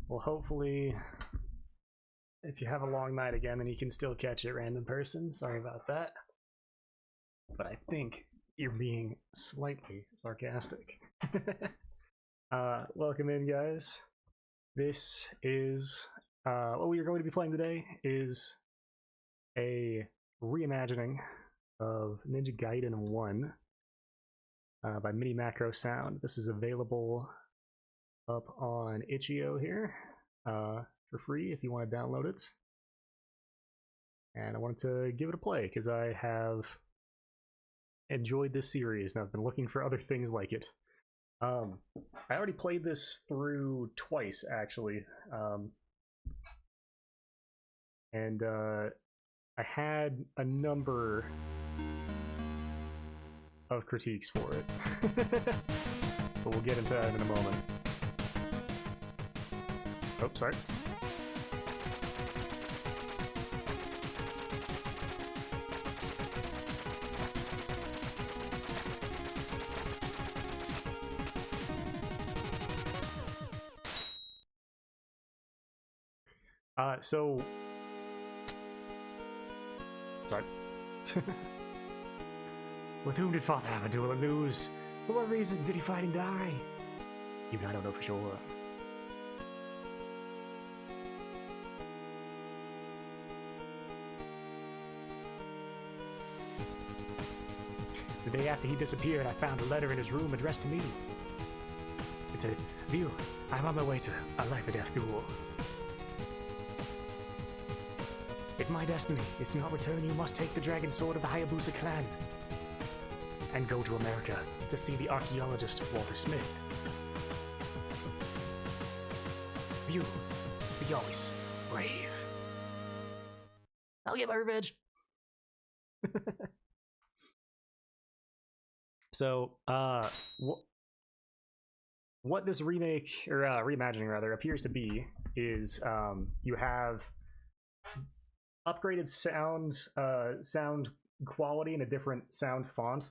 Well, hopefully, if you have a long night again, then you can still catch it, random person. Sorry about that. But I think you're being slightly sarcastic. Welcome in, guys. This is, what we are going to be playing today is a reimagining of Ninja Gaiden 1 by MiniMacro Sound. This is available up on itch.io here for free if you want to download it. And I wanted to give it a play because I have enjoyed this series and I've been looking for other things like it. I already played this through twice, actually. And I had a number of critiques for it. But we'll get into that in a moment. Oh, sorry. So... Sorry. With whom did Father have a duel and lose? For what reason did he fight and die? Even I don't know for sure. The day after he disappeared, I found a letter in his room addressed to me. It said, "View, I'm on my way to a life-or-death duel. If my destiny is to not return, you must take the dragon sword of the Hayabusa clan and go to America to see the archaeologist Walter Smith. You be always brave. I'll get my revenge." So, what this remake, or reimagining rather, appears to be is you have upgraded sound quality and a different sound font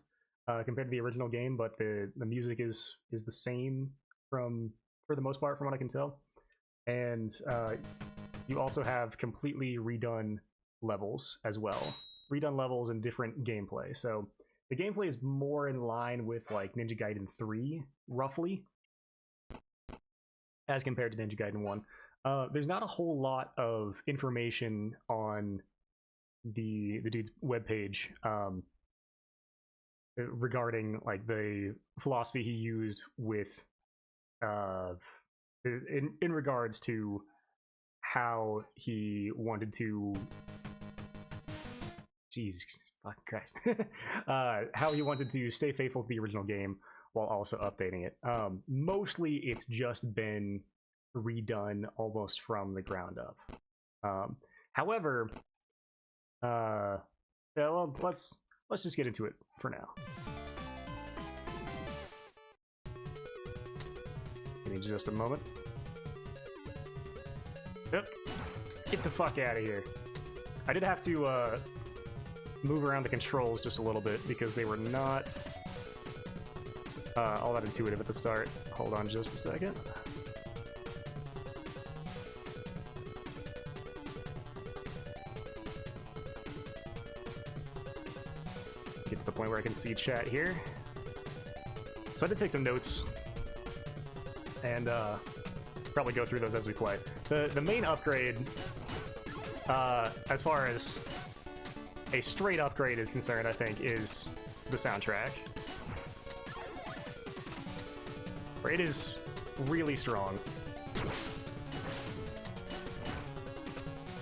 compared to the original game, but the music is the same for the most part, from what I can tell. And you also have completely redone levels as well, redone levels and different gameplay. So the gameplay is more in line with like Ninja Gaiden 3, roughly, as compared to Ninja Gaiden 1. There's not a whole lot of information on the dude's webpage regarding like the philosophy he used with in regards to how he wanted to Jesus fucking Christ how he wanted to stay faithful to the original game while also updating it. Mostly it's just been redone almost from the ground up. However, yeah, well, let's just get into it for now. Give me just a moment. Yep. Get the fuck out of here. I did have to move around the controls just a little bit because they were not all that intuitive at the start. Hold on just a second. Get to the point where I can see chat here. So I did take some notes and probably go through those as we play. The main upgrade, as far as a straight upgrade is concerned, I think, is the soundtrack. Where it is really strong.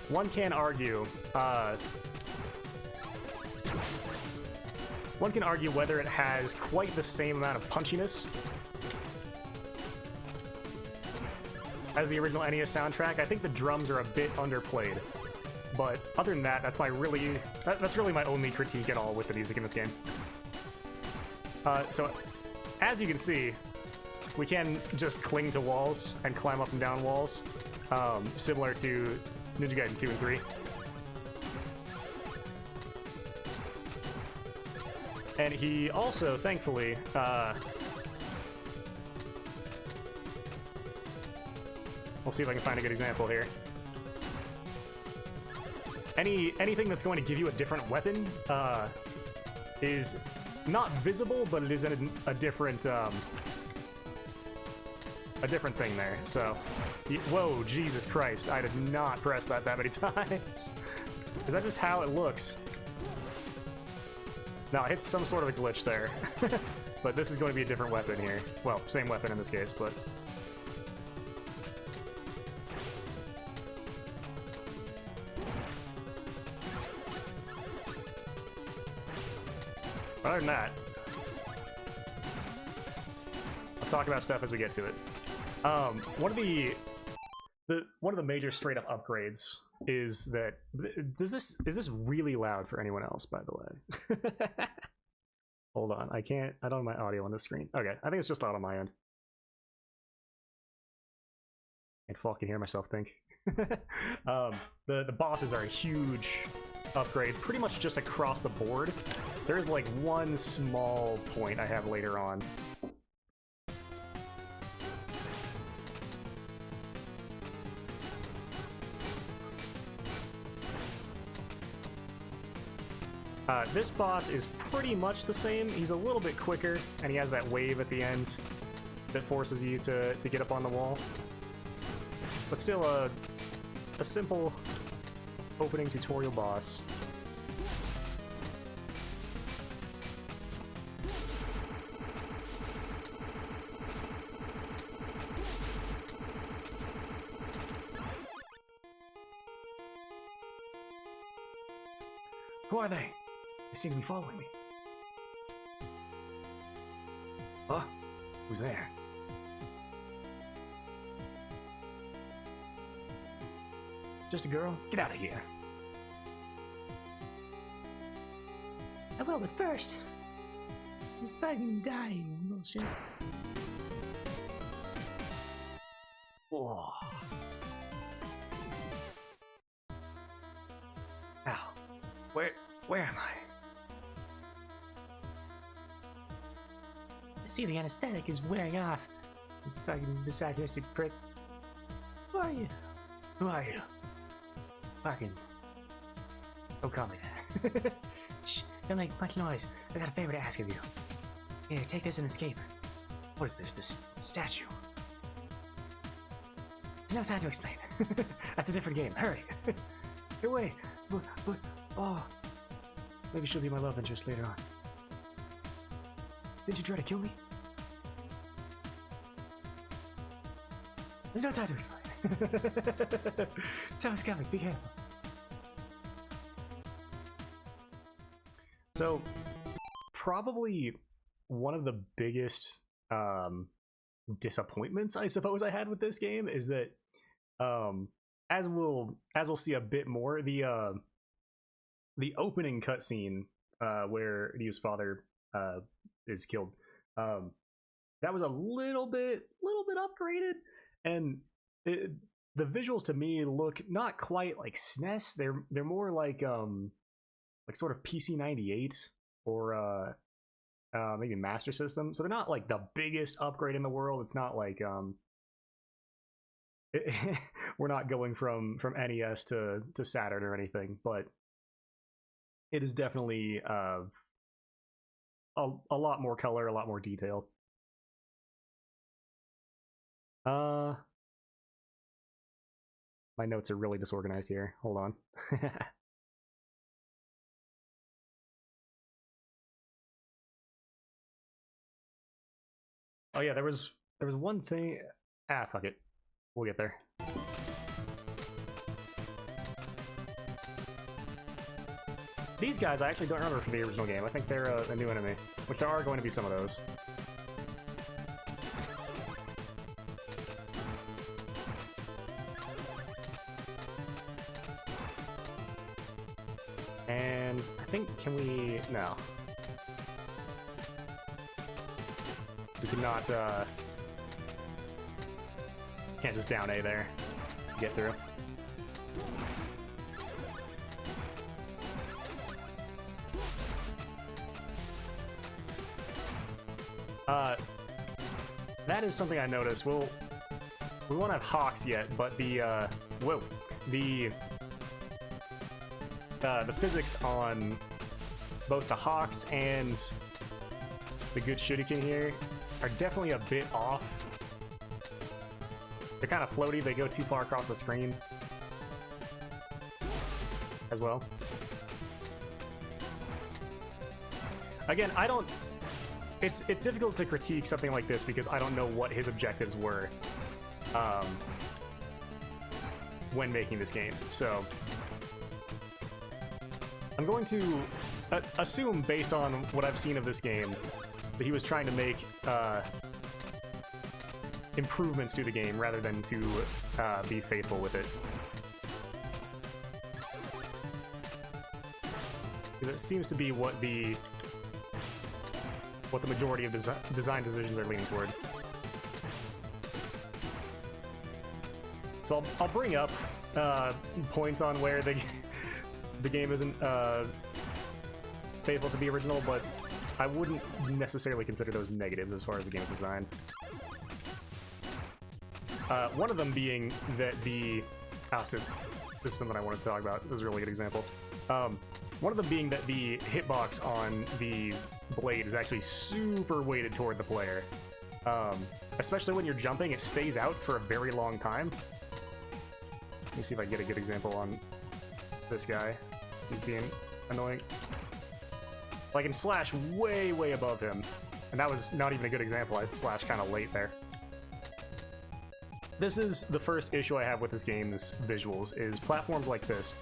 One can argue whether it has quite the same amount of punchiness as the original NES soundtrack. I think the drums are a bit underplayed, but other than that, that's really my only critique at all with the music in this game. So, as you can see, we can just cling to walls and climb up and down walls, similar to Ninja Gaiden 2 and 3. And he also, thankfully, We'll see if I can find a good example here. Anything that's going to give you a different weapon is not visible, but it is a different thing there. So, whoa, Jesus Christ! I did not press that many times. Is that just how it looks? No, it hits some sort of a glitch there. But this is going to be a different weapon here. Well, same weapon in this case, but. Other than that, I'll talk about stuff as we get to it. One of the major straight up upgrades is that is this really loud for anyone else, by the way? Hold on, I don't have my audio on the screen. Okay, I think it's just loud on my end. I can fucking hear myself think. The bosses are a huge upgrade, pretty much just across the board. There is like one small point I have later on. This boss is pretty much the same. He's a little bit quicker, and he has that wave at the end that forces you to get up on the wall. But still a simple opening tutorial boss. Who are they? They seem to be following me. Huh? Who's there? Just a girl? Get out of here. I will, but first, you fucking die, you little shit. Whoa. Ow. Where am I? I see the anesthetic is wearing off. You fucking misogynistic prick. Who are you? Who are you? Fucking. Don't call me that. Shh, don't make much noise. I got a favor to ask of you. Here, take this and escape. What is this? This statue? There's no time to explain. That's a different game. Hurry. Get away. But, oh. Maybe she'll be my love interest later on. Did you try to kill me? There's no time to explain. Someone's coming. Be careful. So, probably one of the biggest disappointments, I suppose, I had with this game is that, as we'll see a bit more, the opening cutscene where Ryu's father is killed, that was a little bit upgraded, and the visuals to me look not quite like SNES. They're more like sort of PC 98 or maybe Master System. So they're not like the biggest upgrade in the world. It's not like we're not going from NES to Saturn or anything, but it is definitely a lot more color, a lot more detail. My notes are really disorganized here. Hold on. Oh yeah, there was one thing. Ah, fuck it. We'll get there. These guys I actually don't remember from the original game. I think they're a new enemy, which there are going to be some of those. And I think, can we... No. We cannot, can't just down A there. Get through. That is something I noticed. We won't have Hawks yet, but the whoa, the physics on both the Hawks and the good shuriken here are definitely a bit off. They're kind of floaty, they go too far across the screen as well. Again, I don't... It's difficult to critique something like this because I don't know what his objectives were when making this game. So I'm going to assume, based on what I've seen of this game, that he was trying to make improvements to the game rather than to be faithful with it. Because it seems to be what the majority of design decisions are leaning toward. So I'll bring up points on where the game isn't faithful to the original, but I wouldn't necessarily consider those negatives as far as the game is designed. One of them being that the... so this is something I wanted to talk about. This is a really good example. One of them being that the hitbox on the blade is actually super weighted toward the player. Especially when you're jumping, it stays out for a very long time. Let me see if I can get a good example on this guy. He's being annoying. I can slash way, way above him. And that was not even a good example. I slashed kind of late there. This is the first issue I have with this game's visuals, is platforms like this.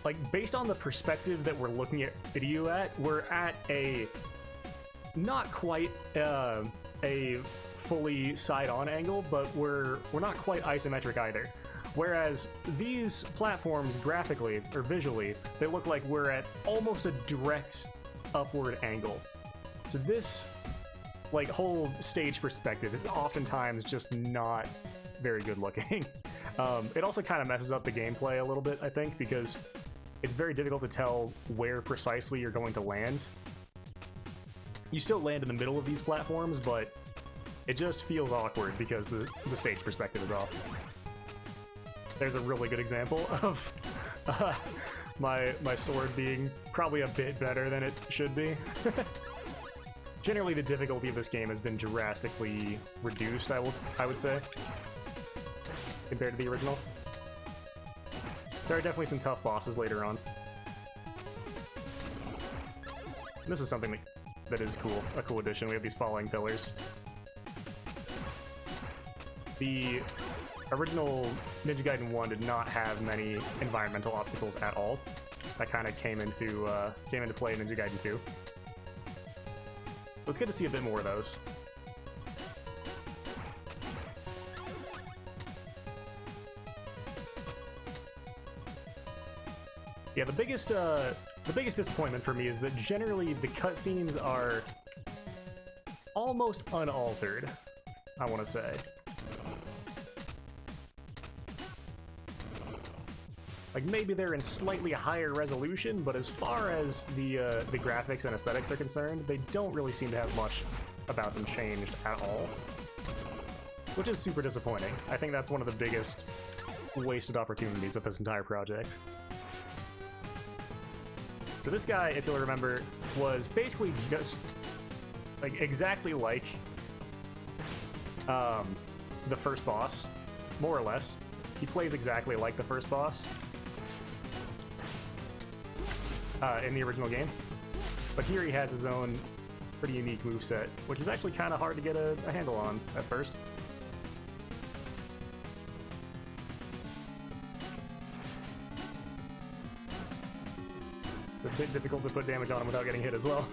Like, based on the perspective that we're looking at video at, we're at a not quite a fully side-on angle, but we're not quite isometric either. Whereas these platforms, graphically or visually, they look like we're at almost a direct upward angle. So this, like, whole stage perspective is oftentimes just not very good looking. It also kind of messes up the gameplay a little bit, I think, because it's very difficult to tell where precisely you're going to land. You still land in the middle of these platforms, but it just feels awkward because the stage perspective is off. There's a really good example of my sword being probably a bit better than it should be. Generally, the difficulty of this game has been drastically reduced, I would say, compared to the original. There are definitely some tough bosses later on. And this is something that is cool, a cool addition. We have these falling pillars. The original Ninja Gaiden 1 did not have many environmental obstacles at all. That kind of came into play in Ninja Gaiden 2. So it's good to see a bit more of those. Yeah, the biggest disappointment for me is that generally the cutscenes are almost unaltered, I want to say. Like, maybe they're in slightly higher resolution, but as far as the graphics and aesthetics are concerned, they don't really seem to have much about them changed at all. Which is super disappointing. I think that's one of the biggest wasted opportunities of this entire project. So this guy, if you'll remember, was basically just like exactly like the first boss, more or less. He plays exactly like the first boss in the original game, but here he has his own pretty unique moveset, which is actually kind of hard to get a handle on at first. It's a bit difficult to put damage on him without getting hit as well.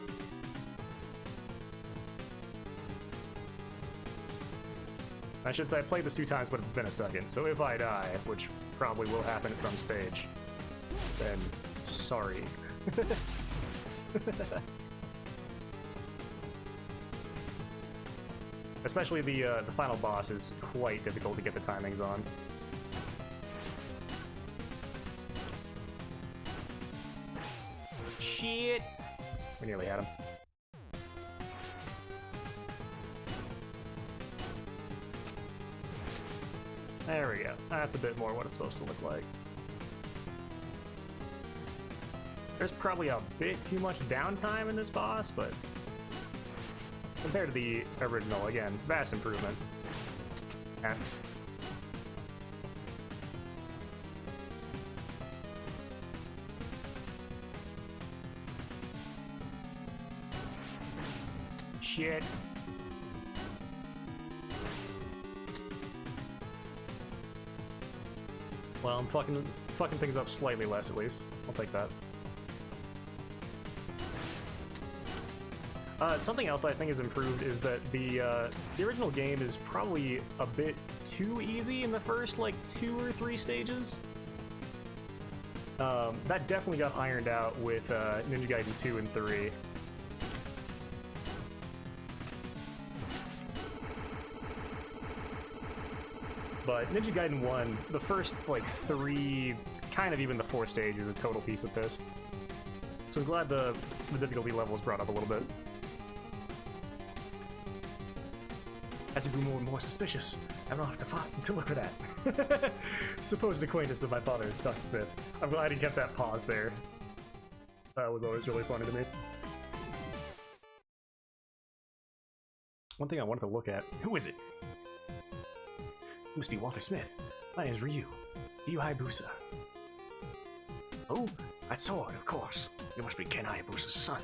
I should say I played this 2 times, but it's been a second, so if I die, which probably will happen at some stage, then sorry. Especially the final boss is quite difficult to get the timings on. Shit! We nearly had him. There we go. That's a bit more what it's supposed to look like. There's probably a bit too much downtime in this boss, but compared to the original, again, vast improvement. Yeah. Shit. Well, I'm fucking things up slightly less, at least. I'll take that. Something else that I think is improved is that the original game is probably a bit too easy in the first, like, 2 or 3 stages. That definitely got ironed out with Ninja Gaiden 2 and 3. But Ninja Gaiden 1, the first, like, 3, kind of even the 4th stage is a total piece of piss. So I'm glad the difficulty level was brought up a little bit. As I grew more and more suspicious, I don't have to look for that. Supposed acquaintance of my father, Dr. Smith. I'm glad he kept that pause there. That was always really funny to me. One thing I wanted to look at. Who is it? It must be Walter Smith. My name is Ryu. Ryu Hayabusa. Oh, that sword, of course. You must be Ken Hayabusa's son.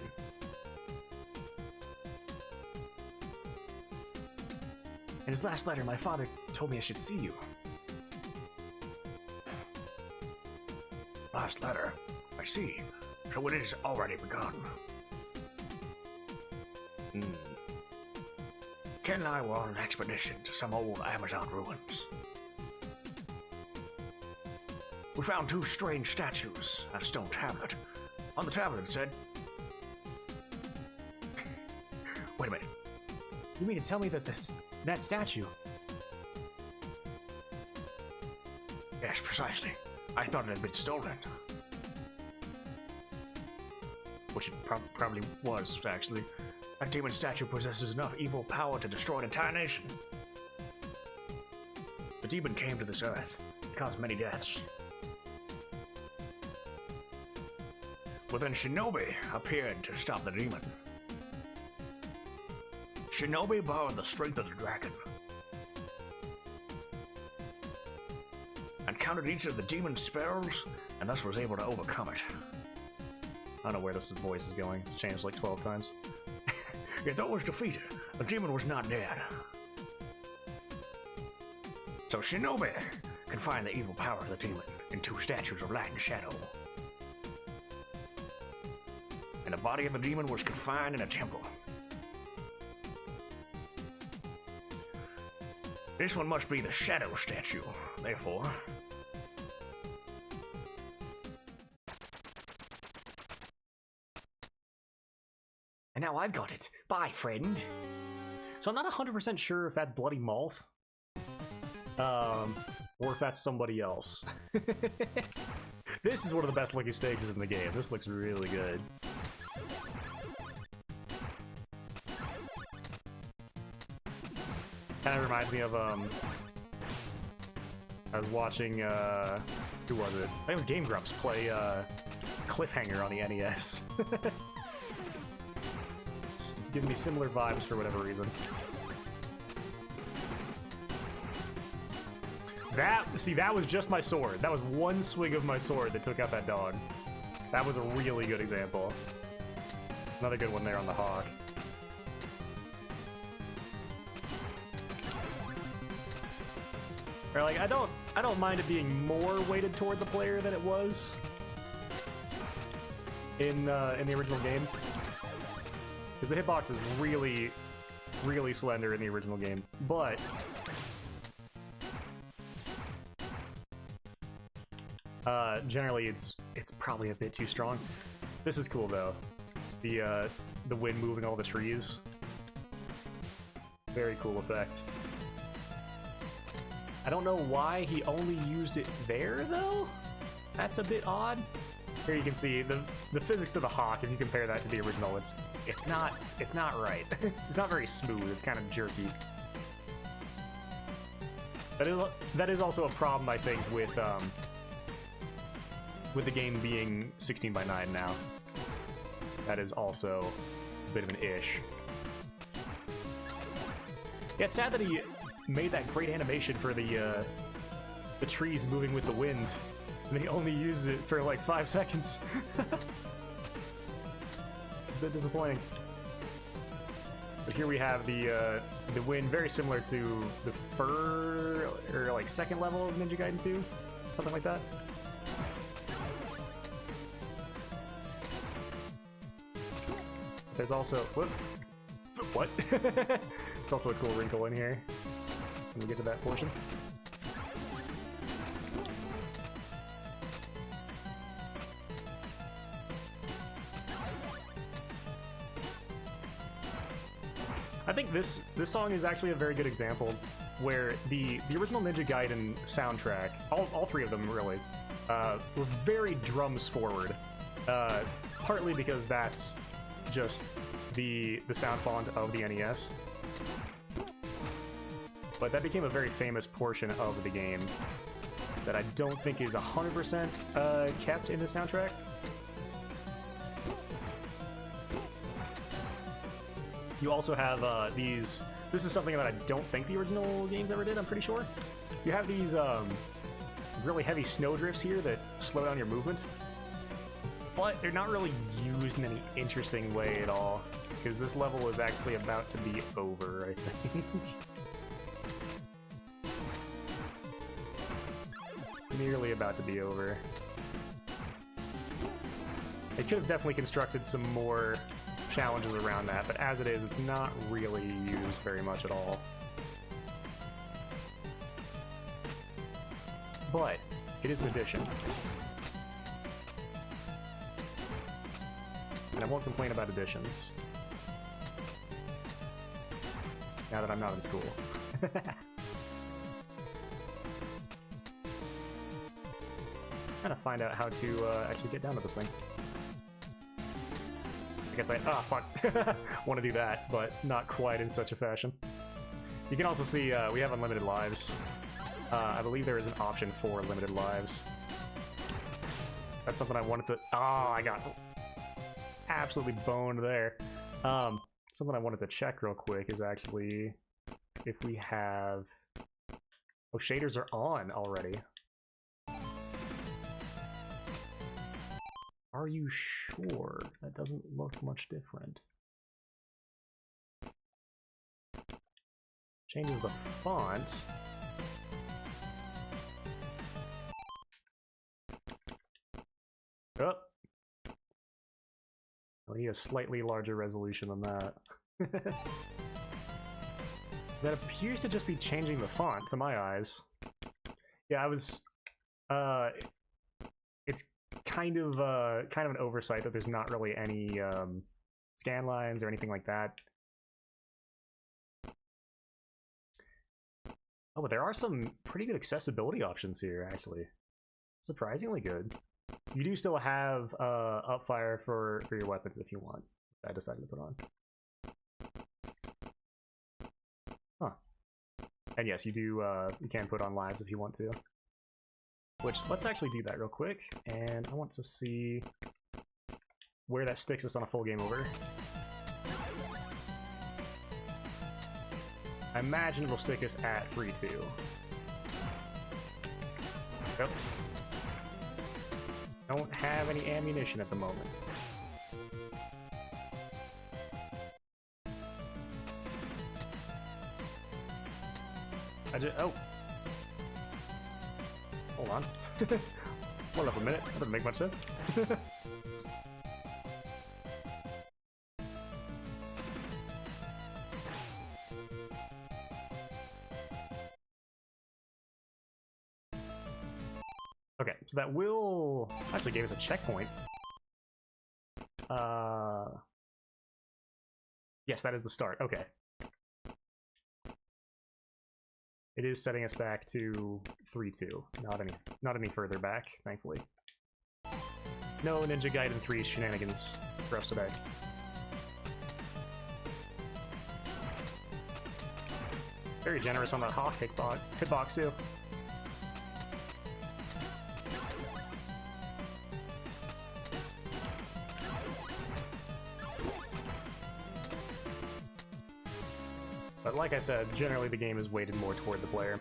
In his last letter, my father told me I should see you. Last letter? I see. So it is already begun. Ken and I were on an expedition to some old Amazon ruins. We found 2 strange statues and a stone tablet. On the tablet it said... Wait a minute. You mean to tell me that that statue... Yes, precisely. I thought it had been stolen. Which it probably was, actually. That demon statue possesses enough evil power to destroy an entire nation. The demon came to this earth. It caused many deaths. But then Shinobi appeared to stop the demon. Shinobi borrowed the strength of the dragon and countered each of the demon's spells, and thus was able to overcome it. I don't know where this voice is going. It's changed like 12 times. Yet though it was defeated, the demon was not dead. So Shinobi confined the evil power of the demon in 2 statues of light and shadow. And the body of the demon was confined in a temple. This one must be the shadow statue, therefore. And now I've got it. Bye, friend. So I'm not 100% sure if that's Bloody Moth. Or if that's somebody else. This is one of the best looking stages in the game. This looks really good. Kind of reminds me of, I was watching, who was it? I think it was Game Grumps play, Cliffhanger on the NES. It's giving me similar vibes for whatever reason. That was just my sword. That was one swing of my sword that took out that dog. That was a really good example. Another good one there on the hawk. Or like, I don't mind it being more weighted toward the player than it was in the original game, because the hitbox is really, really slender in the original game. But generally, it's probably a bit too strong. This is cool though. The wind moving all the trees. Very cool effect. I don't know why he only used it there, though? That's a bit odd. Here you can see the physics of the hawk. If you compare that to the original, it's not right. It's not very smooth. It's kind of jerky. That is also a problem, I think, with the game being 16 by 9 now. That is also a bit of an ish. Yeah, it's sad that he made that great animation for the trees moving with the wind, and he only uses it for like 5 seconds. A bit disappointing. But here we have the wind, very similar to the or like second level of Ninja Gaiden 2, something like that. There's also what? It's also a cool wrinkle in here when we get to that portion. I think this song is actually a very good example where the original Ninja Gaiden soundtrack, all three of them really, were very drums forward. Partly because that's just the sound font of the NES. But that became a very famous portion of the game that I don't think is 100% kept in the soundtrack. You also have these... This is something that I don't think the original games ever did, I'm pretty sure. You have these really heavy snowdrifts here that slow down your movement. But they're not really used in any interesting way at all, because this level is actually about to be over, I think. Nearly about to be over. They could have definitely constructed some more challenges around that, but as it is, it's not really used very much at all. But it is an addition. And I won't complain about additions. Now that I'm not in school. Trying to find out how to actually get down to this thing. I guess fuck. Want to do that, but not quite in such a fashion. You can also see we have unlimited lives. I believe there is an option for limited lives. That's something I wanted to... Oh, I got absolutely boned there. Something I wanted to check real quick is actually if we have... Oh, shaders are on already. Are you sure? That doesn't look much different. Changes the font. Oh! I need a slightly larger resolution than that. That appears to just be changing the font to my eyes. Yeah, I was... It's kind of an oversight that there's not really any scan lines or anything like that. Oh, but there are some pretty good accessibility options here, actually. Surprisingly good. You do still have upfire for your weapons if you want. I decided to put on. Huh. And yes, you do. You can put on lives if you want to. Which, let's actually do that real quick. And I want to see where that sticks us on a full game over. I imagine it will stick us at 3-2. Yep. Don't have any ammunition at the moment. Oh. Hold on. Hold up a minute. That doesn't make much sense. Okay, so that will actually gave us a checkpoint. Yes, that is the start. Okay. It is setting us back to 3-2. Not any further back, thankfully. No Ninja Gaiden 3 shenanigans for us today. Very generous on that Hawk hitbox too. But like I said, generally the game is weighted more toward the player.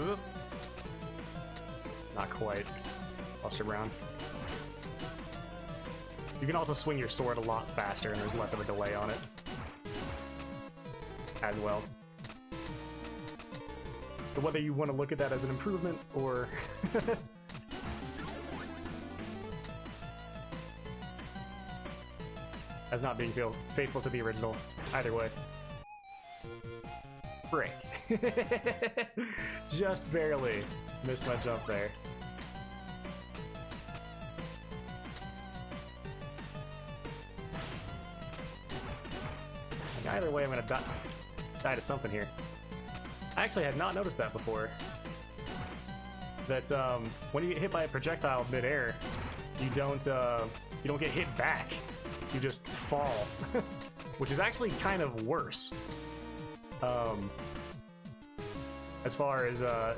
Oop. Not quite. Lost around. You can also swing your sword a lot faster, and there's less of a delay on it as well. But whether you want to look at that as an improvement or as not being faithful to the original, either way. Break. Just barely missed my jump there. Either way, I'm gonna die to something here. I actually had not noticed that before. That when you get hit by a projectile mid-air, you don't get hit back. You just fall, which is actually kind of worse. As far as the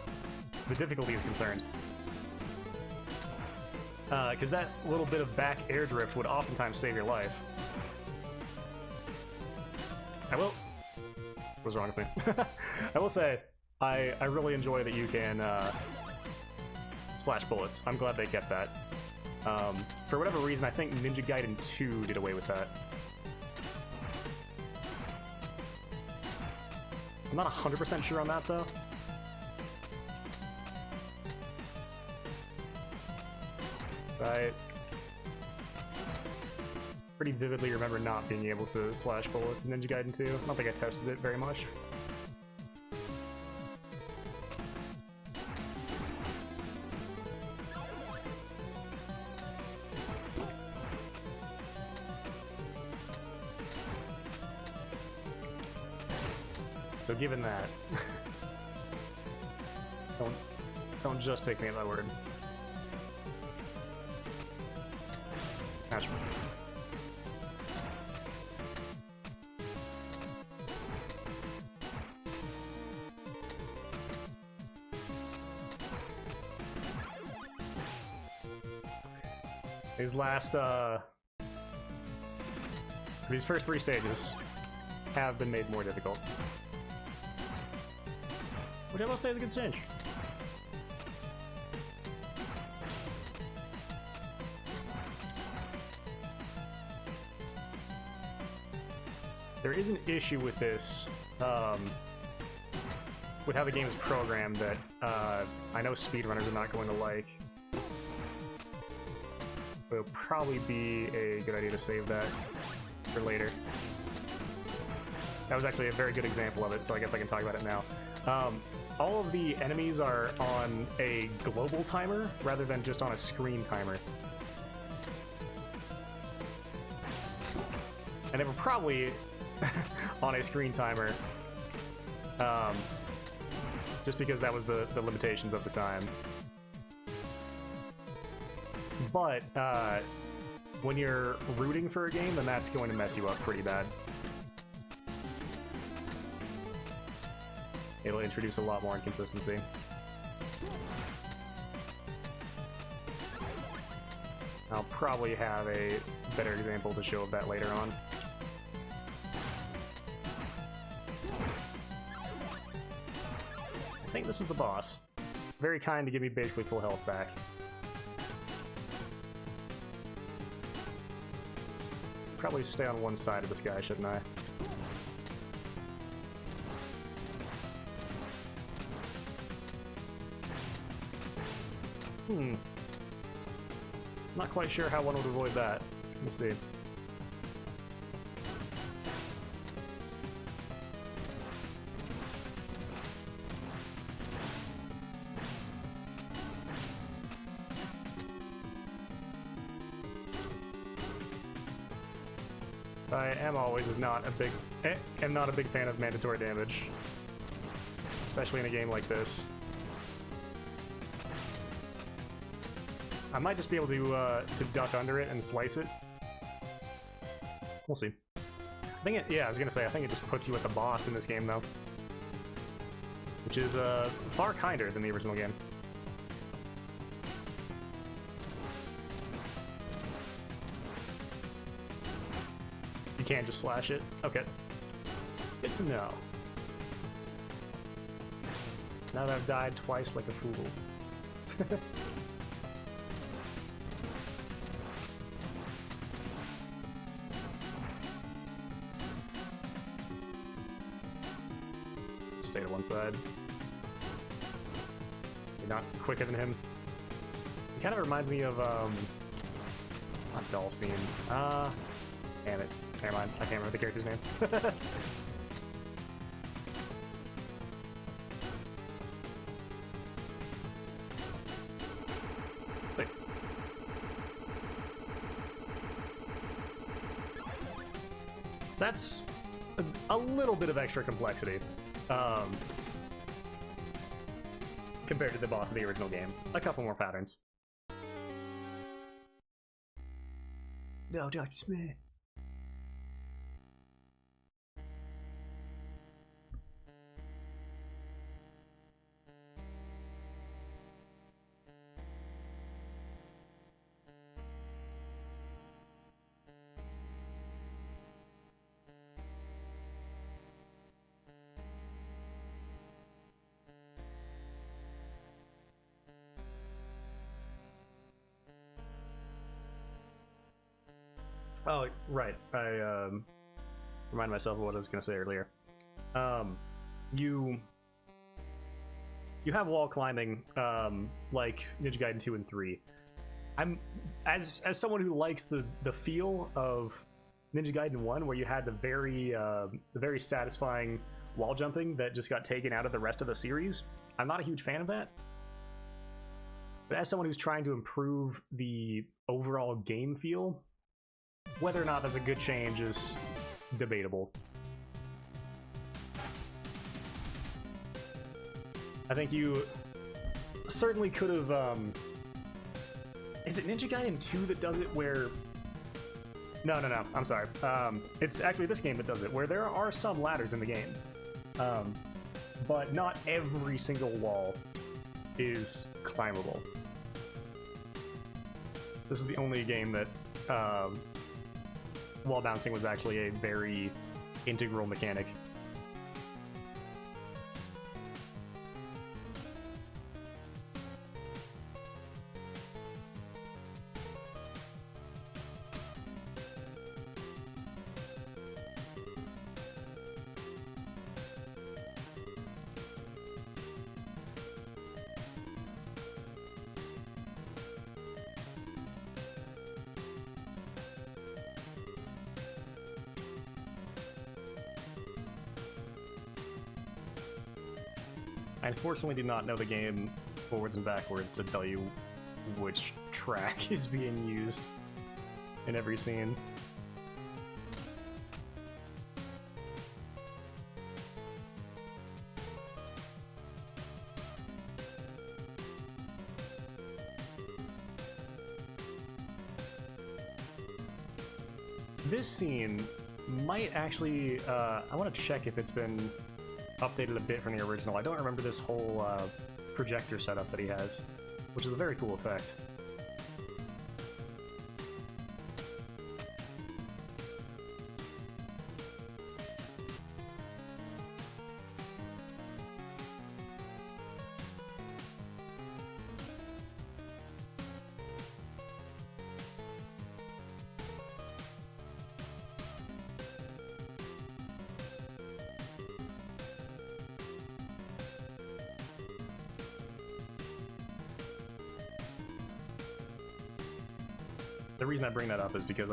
difficulty is concerned, because that little bit of back air drift would oftentimes save your life. What's wrong with me? I will say, I really enjoy that you can slash bullets. I'm glad they kept that. For whatever reason, I think Ninja Gaiden 2 did away with that. I'm not 100% sure on that, though. I pretty vividly remember not being able to slash bullets in Ninja Gaiden 2. I don't think I tested it very much. So given that, don't just take me at my word. Naturally. These first 3 stages have been made more difficult. Which I will say is a good change. There is an issue with this, with how the game is programmed that I know speedrunners are not going to like. But it'll probably be a good idea to save that for later. That was actually a very good example of it, so I guess I can talk about it now. All of the enemies are on a global timer rather than just on a screen timer. And they were probably on a screen timer, just because that was the limitations of the time. But when you're rooting for a game, then that's going to mess you up pretty bad. It'll introduce a lot more inconsistency. I'll probably have a better example to show of that later on. I think this is the boss. Very kind to give me basically full health back. Probably stay on one side of this guy, shouldn't I? Not quite sure how one would avoid that. Let me see. I am always not a big fan of mandatory damage, especially in a game like this. I might just be able to duck under it and slice it. We'll see. I think I was gonna say, I think it just puts you at the boss in this game though, which is far kinder than the original game. You can't just slash it? Okay. Good to know. Now that I've died twice like a fool. Stay to one side. You're not quicker than him. He kind of reminds me of, not Dulcine. Damn it. Never mind. I can't remember the character's name. Wait. So that's a little bit of extra complexity compared to the boss of the original game. A couple more patterns. No, Dr. Smith. Oh, right. I remind myself of what I was going to say earlier. You have wall climbing, like Ninja Gaiden 2 and 3. I'm as someone who likes the feel of Ninja Gaiden 1, where you had the very satisfying wall jumping that just got taken out of the rest of the series. I'm not a huge fan of that. But as someone who's trying to improve the overall game feel, whether or not that's a good change is debatable. I think you certainly could have, is it Ninja Gaiden 2 that does it where... No, I'm sorry. It's actually this game that does it, where there are some ladders in the game. But not every single wall is climbable. This is the only game that wall bouncing was actually a very integral mechanic. I unfortunately did not know the game forwards and backwards to tell you which track is being used in every scene. This scene might actually, I want to check if it's been updated a bit from the original. I don't remember this whole projector setup that he has, which is a very cool effect. The reason I bring that up is because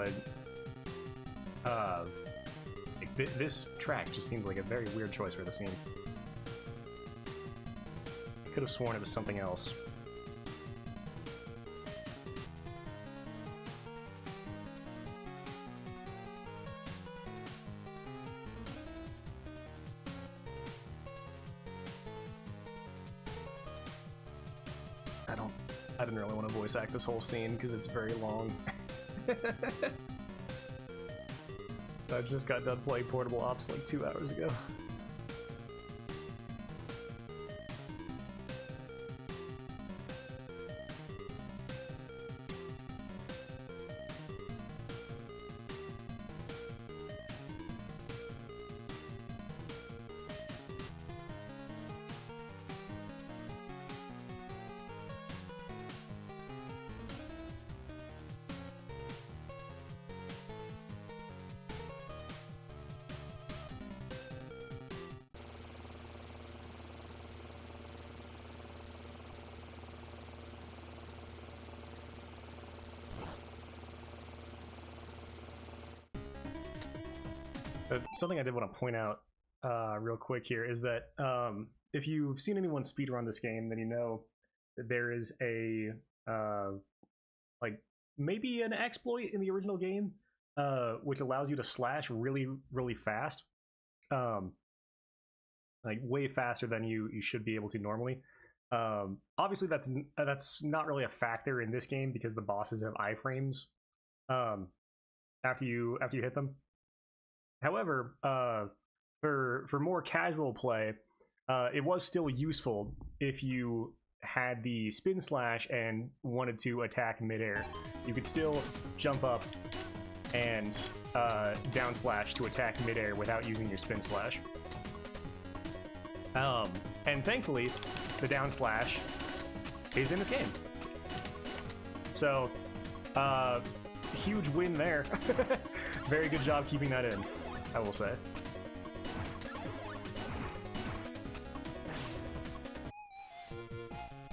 this track just seems like a very weird choice for the scene. I could have sworn it was something else. I didn't really want to voice act this whole scene because it's very long. I just got done playing Portable Ops like 2 hours ago. Something I did want to point out real quick here is that if you've seen anyone speedrun this game, then you know that there is a like maybe an exploit in the original game which allows you to slash really, really fast, like way faster than you should be able to normally. Obviously, that's not really a factor in this game because the bosses have iframes after you hit them. However, for more casual play, it was still useful if you had the spin slash and wanted to attack midair. You could still jump up and down slash to attack midair without using your spin slash. And thankfully, the down slash is in this game. So, huge win there. Very good job keeping that in, I will say.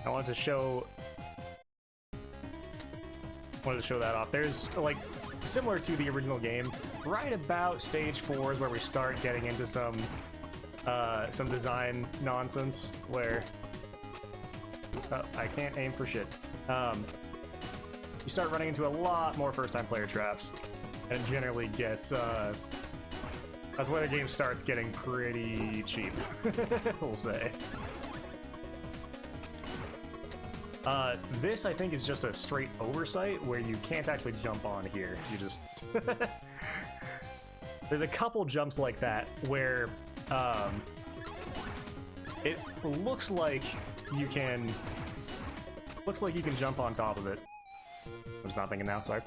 I wanted to show that off. There's, like, similar to the original game, right about stage 4 is where we start getting into some design nonsense where I can't aim for shit. You start running into a lot more first-time player traps, and it generally gets that's where the game starts getting pretty cheap, we'll say. This, I think, is just a straight oversight where you can't actually jump on here. You just... There's a couple jumps like that where it looks like you can jump on top of it. I'm just not thinking now, sorry.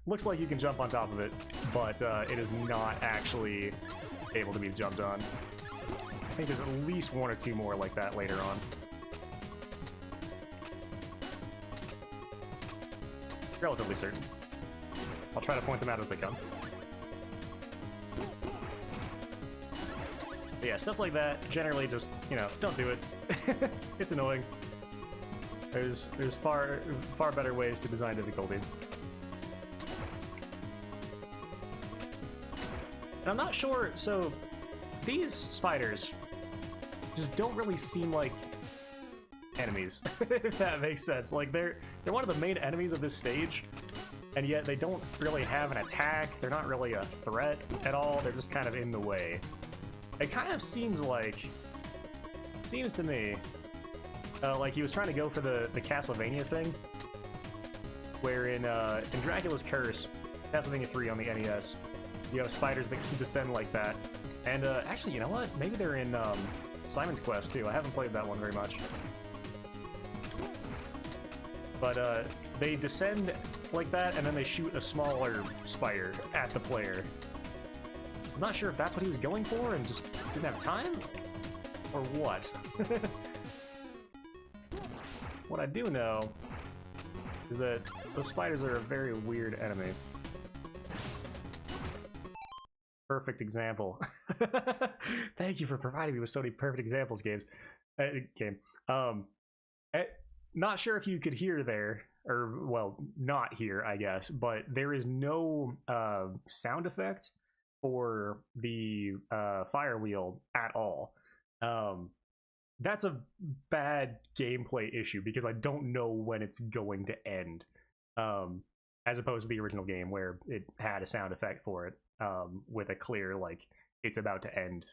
Looks like you can jump on top of it, but it is not actually able to be jumped on. I think there's at least 1 or 2 more like that later on. Relatively certain. I'll try to point them out as they come. But yeah, stuff like that, generally just, you know, don't do it. It's annoying. There's far better ways to design difficulty. And I'm not sure, so these spiders just don't really seem like enemies, if that makes sense. Like, they're one of the main enemies of this stage, and yet they don't really have an attack. They're not really a threat at all. They're just kind of in the way. It kind of seems to me, like he was trying to go for the Castlevania thing, where in Dracula's Curse, Castlevania 3 on the NES, you have spiders that can descend like that. And actually, you know what? Maybe they're in Simon's Quest too. I haven't played that one very much. But they descend like that, and then they shoot a smaller spider at the player. I'm not sure if that's what he was going for and just didn't have time, or what. What I do know is that those spiders are a very weird enemy. Perfect example. Thank you for providing me with so many perfect examples, game. Not sure if you could hear there, or, well, not hear, I guess, but there is no sound effect for the fire wheel at all. That's a bad gameplay issue because I don't know when it's going to end, as opposed to the original game where it had a sound effect for it, with a clear, like, it's about to end.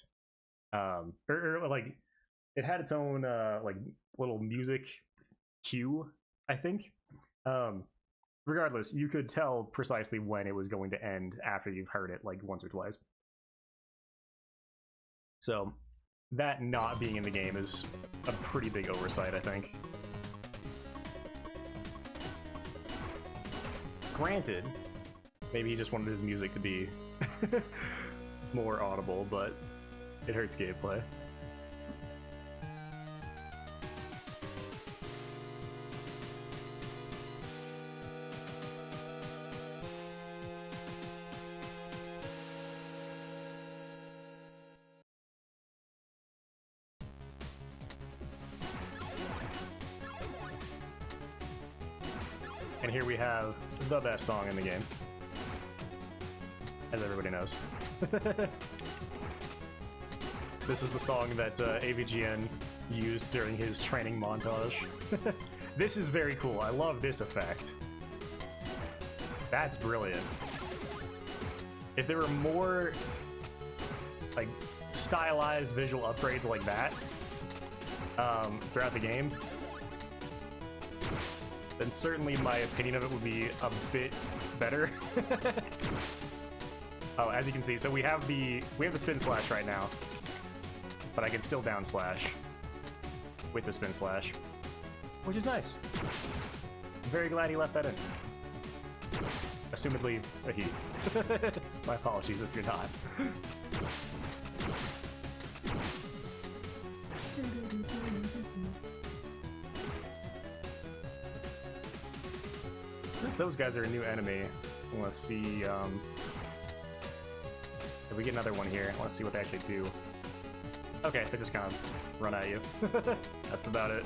Or like, it had its own, like, little music cue, I think. Regardless, you could tell precisely when it was going to end after you've heard it like once or twice. So that not being in the game is a pretty big oversight, I think. Granted, maybe he just wanted his music to be more audible, but it hurts gameplay. And here we have the best song in the game, as everybody knows. This is the song that AVGN used during his training montage. This is very cool. I love this effect. That's brilliant. If there were more like stylized visual upgrades like that throughout the game, then certainly my opinion of it would be a bit better. Oh, as you can see, so we have the spin slash right now, but I can still down slash with the spin slash, which is nice. I'm very glad he left that in. Assumedly a he. My apologies if you're not. Since those guys are a new enemy, let's see, if we get another one here, let's see what they actually do. Okay, they just kind of run at you. That's about it.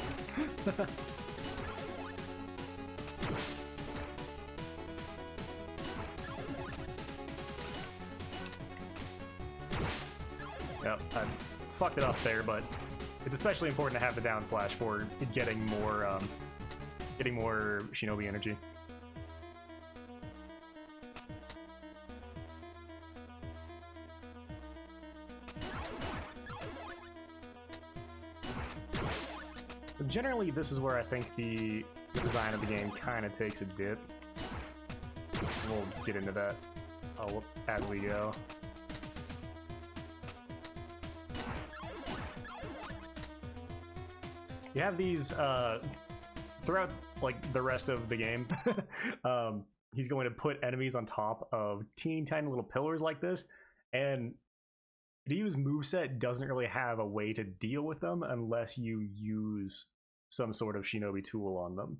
Yep, I fucked it up there, but it's especially important to have the down slash for getting more Shinobi energy. Generally, this is where I think the design of the game kind of takes a dip. We'll get into that as we go. You have these throughout like the rest of the game. He's going to put enemies on top of teeny tiny little pillars like this, and Ryu's moveset doesn't really have a way to deal with them unless you use some sort of shinobi tool on them.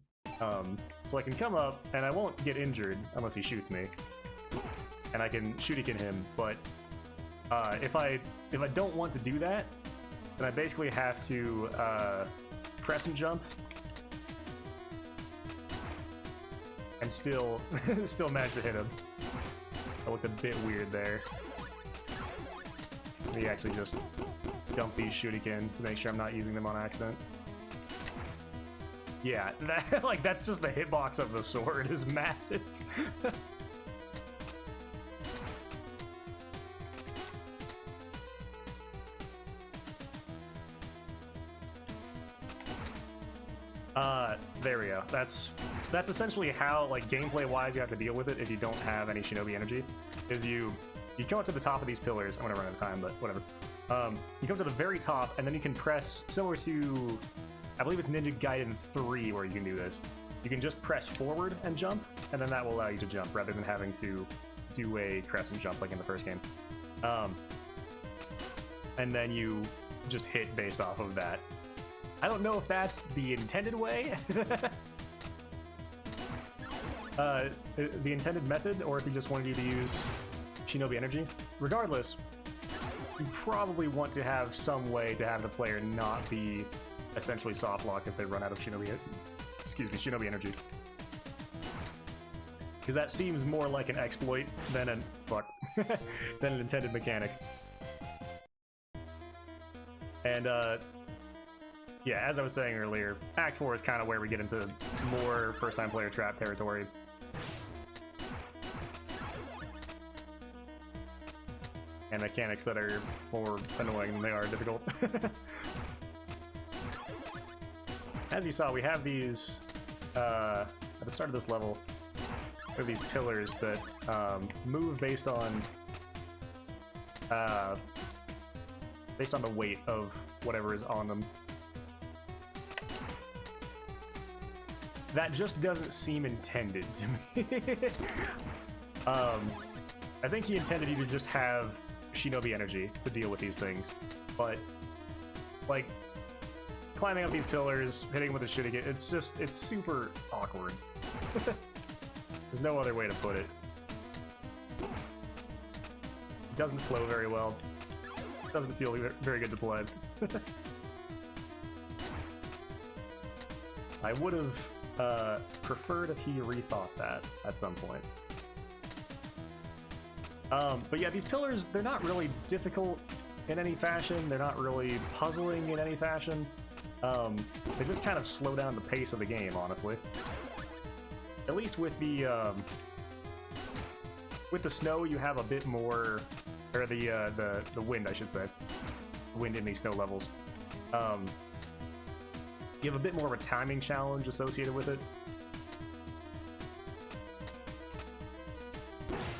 So I can come up and I won't get injured unless he shoots me, and I can shuriken him, but if I don't want to do that, then I basically have to crescent jump and still manage to hit him. I looked a bit weird there. Let me actually just dump these shuriken to make sure I'm not using them on accident. Yeah, that's just the hitbox of the sword is massive. There we go. That's essentially how, like, gameplay-wise you have to deal with it if you don't have any shinobi energy. Is you come up to the top of these pillars. I'm gonna run out of time, but whatever. You come to the very top, and then you can press, similar to, I believe it's Ninja Gaiden 3 where you can do this. You can just press forward and jump, and then that will allow you to jump rather than having to do a crescent jump like in the first game. And then you just hit based off of that. I don't know if that's the intended way, the intended method, or if you just wanted you to use shinobi energy. Regardless, you probably want to have some way to have the player not be essentially soft locked if they run out of shinobi energy. Because that seems more like an exploit than an than an intended mechanic. And yeah, as I was saying earlier, Act 4 is kind of where we get into more first-time player trap territory. And mechanics that are more annoying than they are difficult. as you saw, we have these, at the start of this level, we have these pillars that move based on the weight of whatever is on them. That just doesn't seem intended to me. I think he intended you to just have shinobi energy to deal with these things, but like climbing up these pillars, hitting with a shitty hit, it's super awkward. There's no other way to put it. It doesn't flow very well. It doesn't feel very good to play. I would have preferred if he rethought that at some point. But yeah, these pillars, they're not really difficult in any fashion. They're not really puzzling in any fashion. They just kind of slow down the pace of the game, honestly. At least with the snow, you have a bit more, or the wind, I should say, wind in these snow levels. You have a bit more of a timing challenge associated with it.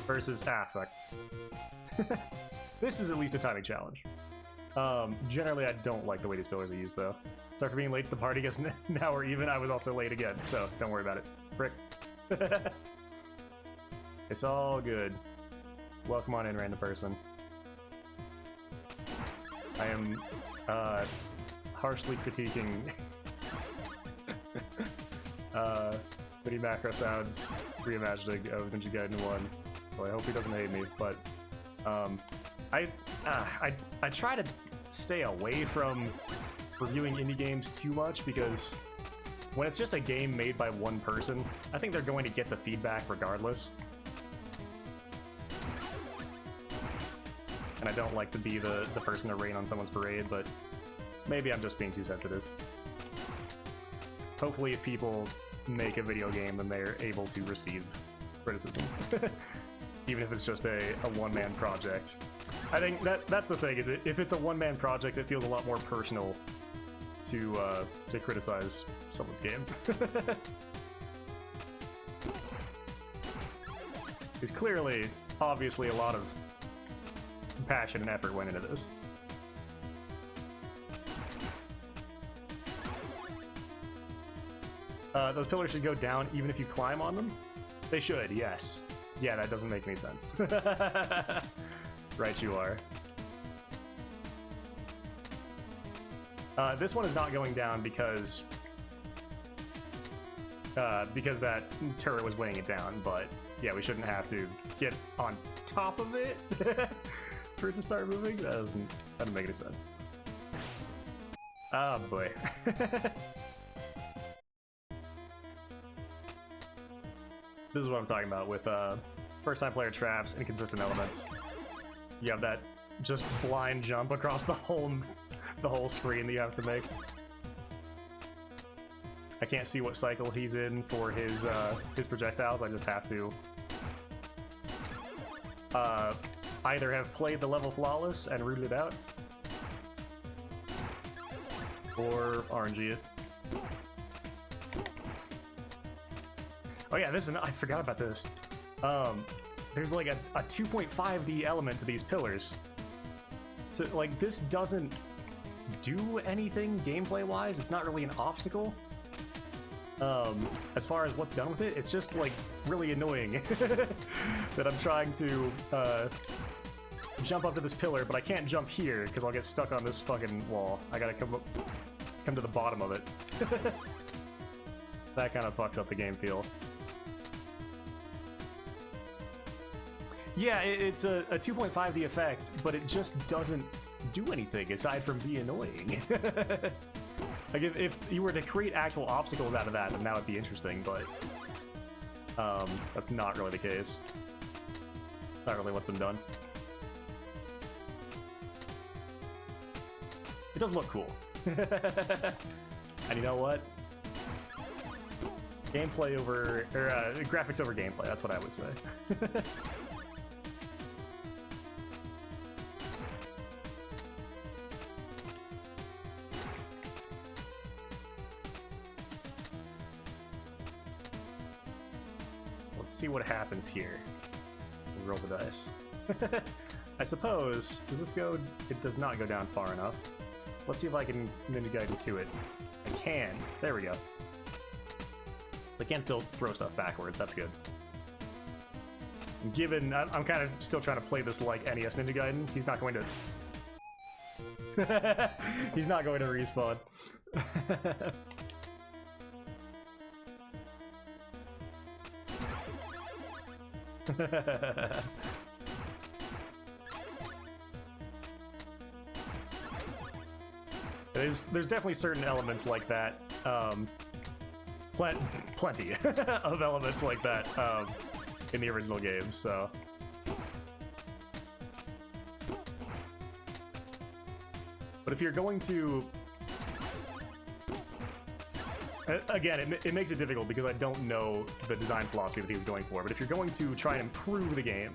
Versus, fuck. This is at least a timing challenge. Generally, I don't like the way these pillars are used, though. Sorry for being late to the party, guess now we're even. I was also late again, so don't worry about it. Frick. It's all good. Welcome on in, random person. I am, harshly critiquing MiniMacro sounds reimagining of Ninja Gaiden 1. Well, I hope he doesn't hate me, but I try to stay away from reviewing indie games too much, because when it's just a game made by one person, I think they're going to get the feedback regardless. And I don't like to be the person to rain on someone's parade, but maybe I'm just being too sensitive. Hopefully if people make a video game, then they're able to receive criticism. Even if it's just a one-man project. I think that's the thing, is if it's a one-man project, it feels a lot more personal to criticize someone's game. There's clearly, obviously, a lot of passion and effort went into this. Those pillars should go down even if you climb on them? They should, yes. Yeah, that doesn't make any sense. Right you are. This one is not going down because that turret was weighing it down, but yeah, we shouldn't have to get on top of it for it to start moving. That doesn't make any sense. Oh boy. This is what I'm talking about with first-time player traps, inconsistent elements. You have that just blind jump across the whole screen that you have to make. I can't see what cycle he's in for his projectiles. I just have to either have played the level flawless and rooted it out, or RNG it. Oh yeah, I forgot about this. There's like a 2.5D element to these pillars. So like this doesn't do anything gameplay-wise. It's not really an obstacle. As far as what's done with it, it's just like really annoying that I'm trying to jump up to this pillar, but I can't jump here because I'll get stuck on this fucking wall. I gotta come to the bottom of it. That kind of fucks up the game feel. Yeah, it's a 2.5D effect, but it just doesn't do anything aside from be annoying. Like, if you were to create actual obstacles out of that, then that would be interesting, but that's not really the case. Not really what's been done. It does look cool. And you know what? Gameplay over, or graphics over gameplay, that's what I would say. let's see what happens here. We'll roll the dice. I suppose, does this go? It does not go down far enough. Let's see if I can Ninja Gaiden to it. I can. There we go. I can still throw stuff backwards. That's good. Given, I'm kind of still trying to play this like NES Ninja Gaiden. He's not going to... He's not going to respawn. There's definitely certain elements like that. Plenty of elements like that in the original game, so. But if you're going to... Again, it makes it difficult because I don't know the design philosophy that he was going for, but if you're going to try and improve the game,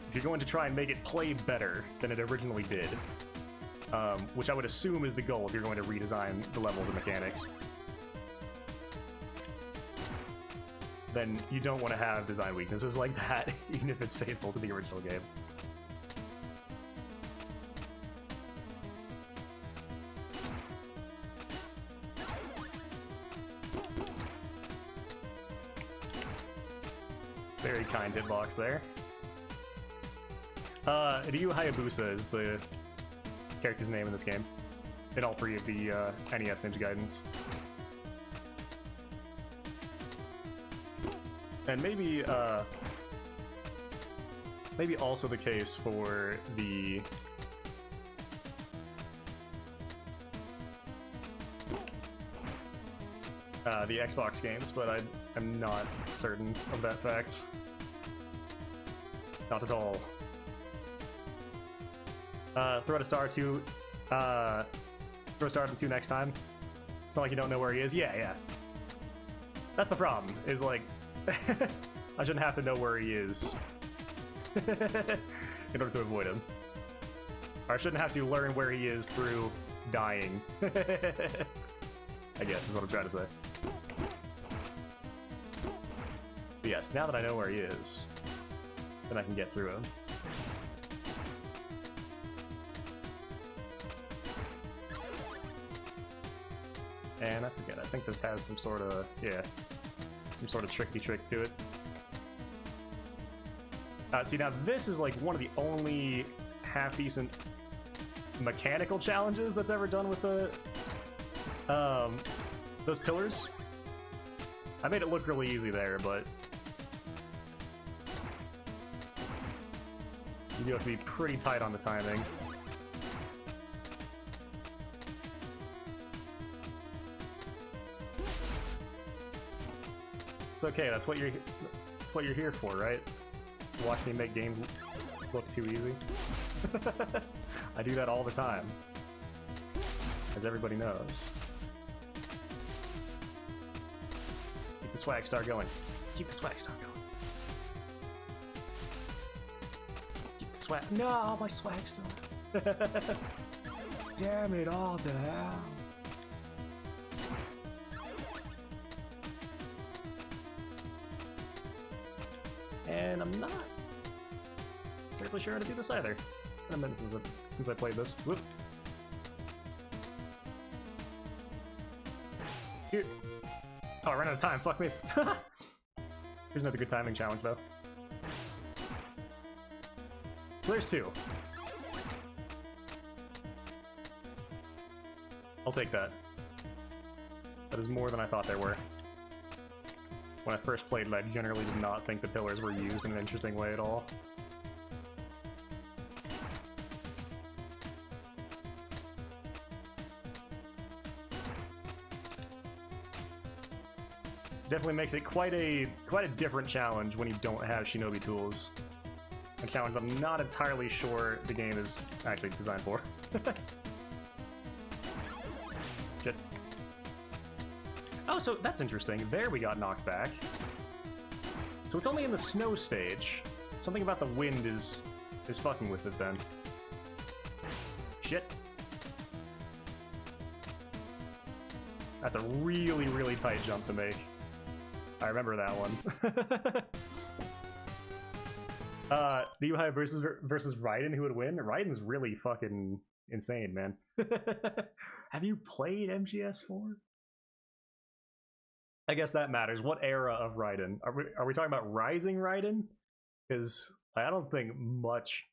if you're going to try and make it play better than it originally did, which I would assume is the goal if you're going to redesign the levels and mechanics, then you don't want to have design weaknesses like that, even if it's faithful to the original game. Very kind hitbox there. Ryu Hayabusa is the character's name in this game, in all three of the NES Ninja Gaidens. And maybe also the case for the Xbox games, but I'm not certain of that fact. Not at all. Throw out a star to throw a star to 2 next time. It's not like you don't know where he is. Yeah. That's the problem, is like I shouldn't have to know where he is in order to avoid him. Or I shouldn't have to learn where he is through dying. I guess is what I'm trying to say. But yes, now that I know where he is, then I can get through him. And I forget, I think this has some sort of, yeah, some sort of tricky trick to it. See, now this is like one of the only half-decent mechanical challenges that's ever done with the, those pillars. I made it look really easy there, but you do have to be pretty tight on the timing. It's okay, that's what you're here for, right? Watch me make games look too easy. I do that all the time, as everybody knows. Keep the swag star going. Keep the swag star going. Keep the swag. No, my swag star. Damn it all to hell. And I'm not terribly sure how to do this either. It's been a minute since I played this. Whoop. Here. Oh, I ran out of time. Fuck me. Here's another good timing challenge, though. So there's 2. I'll take that. That is more than I thought there were. When I first played it, I generally did not think the pillars were used in an interesting way at all. Definitely makes it quite a different challenge when you don't have shinobi tools. A challenge I'm not entirely sure the game is actually designed for. Shit. Oh, so that's interesting. There we got knocked back. So it's only in the snow stage. Something about the wind is fucking with it then. Shit. That's a really, really tight jump to make. I remember that one. DUI versus Raiden, who would win? Raiden's really fucking insane, man. Have you played MGS4? I guess that matters. What era of Raiden? Are we talking about Rising Raiden? Because I don't think much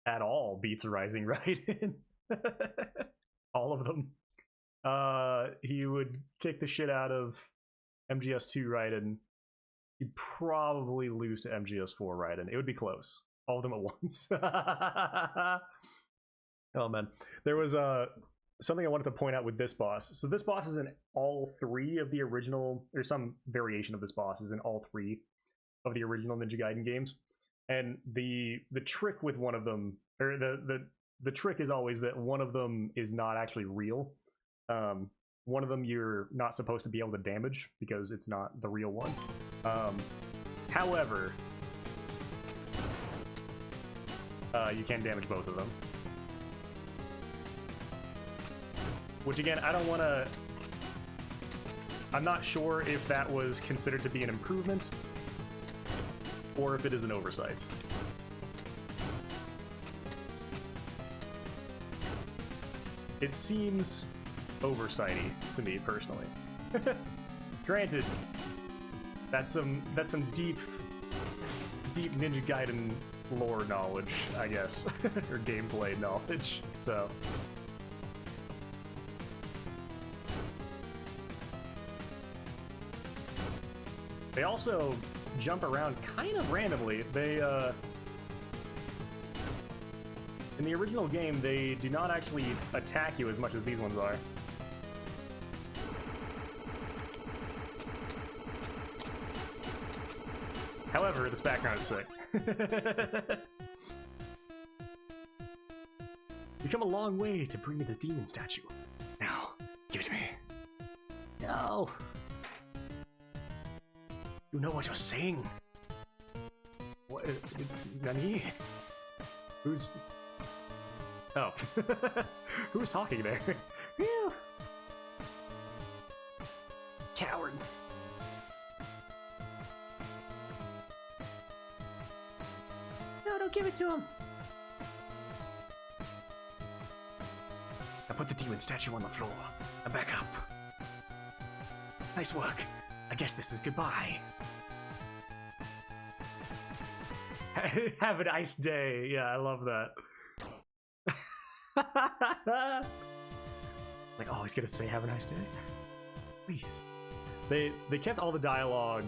at all beats Rising Raiden. All of them. He would kick the shit out of MGS2 Raiden. He'd probably lose to MGS4 Raiden. It would be close. All of them at once. Oh man. There was something I wanted to point out with this boss. So this boss is in all three of the original, or some variation of this boss is in all three of the original Ninja Gaiden games. And the trick with one of them, or the trick is always that one of them is not actually real. One of them you're not supposed to be able to damage because it's not the real one. However, you can damage both of them. Which again, I don't want to... I'm not sure if that was considered to be an improvement or if it is an oversight. It seems oversighty to me personally. Granted, that's some deep Ninja Gaiden lore knowledge, I guess, or gameplay knowledge. So they also jump around kind of randomly. They in the original game, they do not actually attack you as much as these ones are. However, this background is sick. You've come a long way to bring me the demon statue. Now, give it to me. No! You know what you're saying? What? Nani? Who's... Oh. Who's talking there? Phew. Coward. No, don't give it to him. I put the demon statue on the floor. I'm back up. Nice work. I guess this is goodbye. Have a nice day. Yeah, I love that. Like, oh, he's gonna say have a nice day? Please. They kept all the dialogue,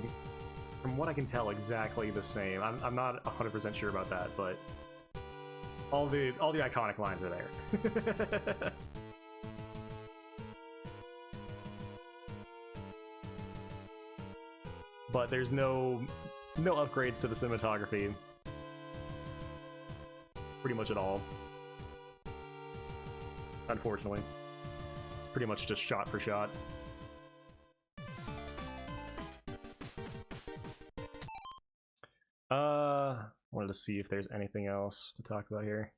from what I can tell, exactly the same. I'm not 100% sure about that, but all the iconic lines are there. But there's no upgrades to the cinematography, pretty much at all. Unfortunately, it's pretty much just shot for shot. Wanted to see if there's anything else to talk about here.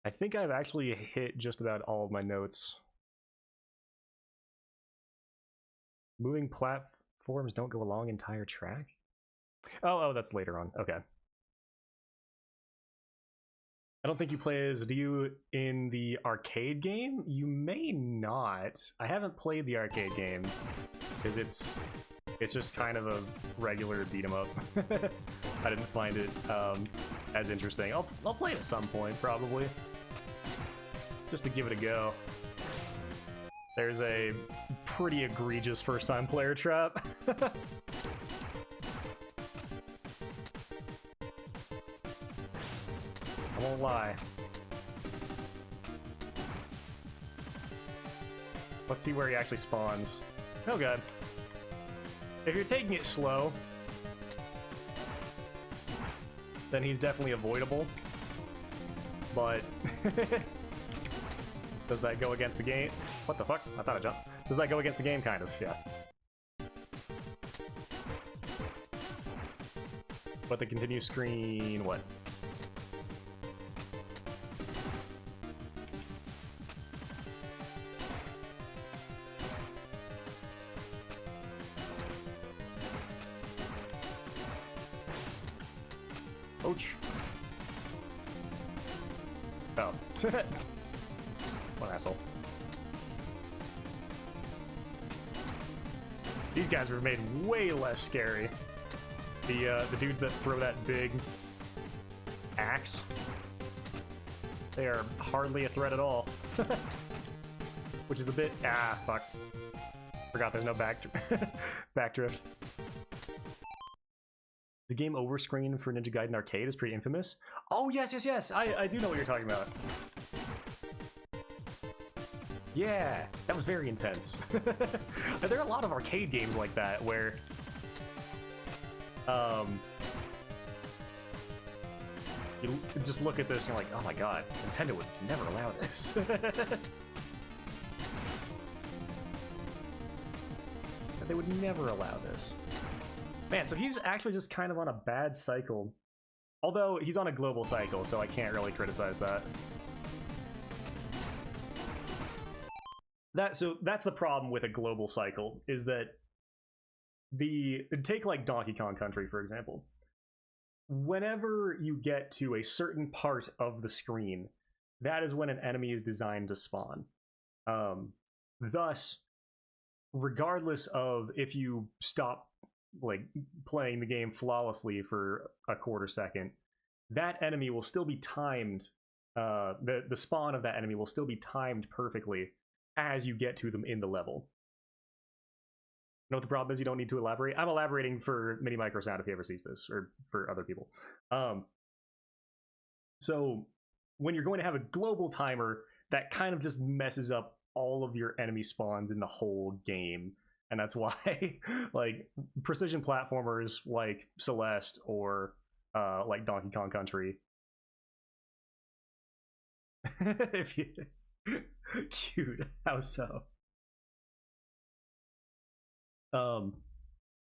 I think I've actually hit just about all of my notes. Moving platforms don't go along entire track? Oh, that's later on. Okay. I don't think you play as Ryu in the arcade game. You may not. I haven't played the arcade game because it's just kind of a regular beat 'em up. I didn't find it as interesting. I'll play it at some point probably, just to give it a go. There's a pretty egregious first-time player trap. I won't lie. Let's see where he actually spawns. Oh god. If you're taking it slow, then he's definitely avoidable. But does that go against the game? What the fuck? I thought I jumped. Does that go against the game? Kind of, yeah. But the continue screen, what? Ouch. Oh. What asshole. These guys were made way less scary. The dudes that throw that big axe, they are hardly a threat at all. Which is a bit... Ah, fuck. Forgot there's no backdrift. The game over screen for Ninja Gaiden Arcade is pretty infamous. Oh, yes, yes, yes! I do know what you're talking about. Yeah, that was very intense. There are a lot of arcade games like that where... you just look at this and you're like, oh my god, Nintendo would never allow this. They would never allow this. Man, so he's actually just kind of on a bad cycle. Although, he's on a global cycle, so I can't really criticize that. So that's the problem with a global cycle, is that take like Donkey Kong Country, for example. Whenever you get to a certain part of the screen, that is when an enemy is designed to spawn. Thus, regardless of if you stop like playing the game flawlessly for a quarter second, that enemy will still be timed. The spawn of that enemy will still be timed perfectly as you get to them in the level. You know what the problem is? You don't need to elaborate. I'm elaborating for MiniMacro Sound if he ever sees this, or for other people. So when you're going to have a global timer, that kind of just messes up all of your enemy spawns in the whole game. And that's why like precision platformers like Celeste or like Donkey Kong Country. If you cute, how so?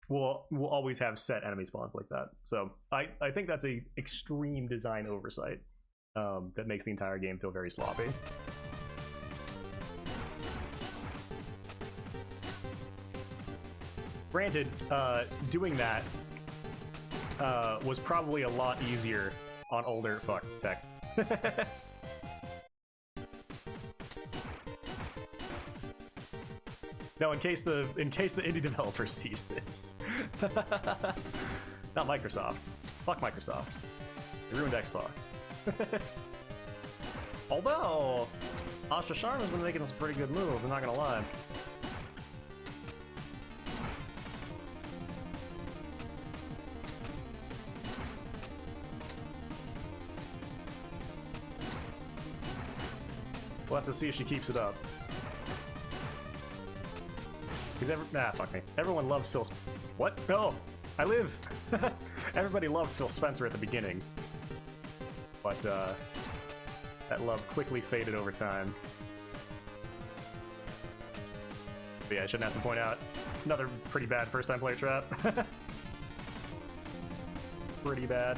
We'll always have set enemy spawns like that. So I think that's a extreme design oversight that makes the entire game feel very sloppy. Granted, doing that was probably a lot easier on older tech. No, in case the indie developer sees this. Not Microsoft. Fuck Microsoft. They ruined Xbox. Although, Asha Sharma's been making some pretty good moves, I'm not gonna lie. We'll have to see if she keeps it up. Because fuck me. Everyone loved Phil. What? No, I live. Everybody loved Phil Spencer at the beginning, but that love quickly faded over time. But yeah, I shouldn't have to point out another pretty bad first-time player trap. Pretty bad.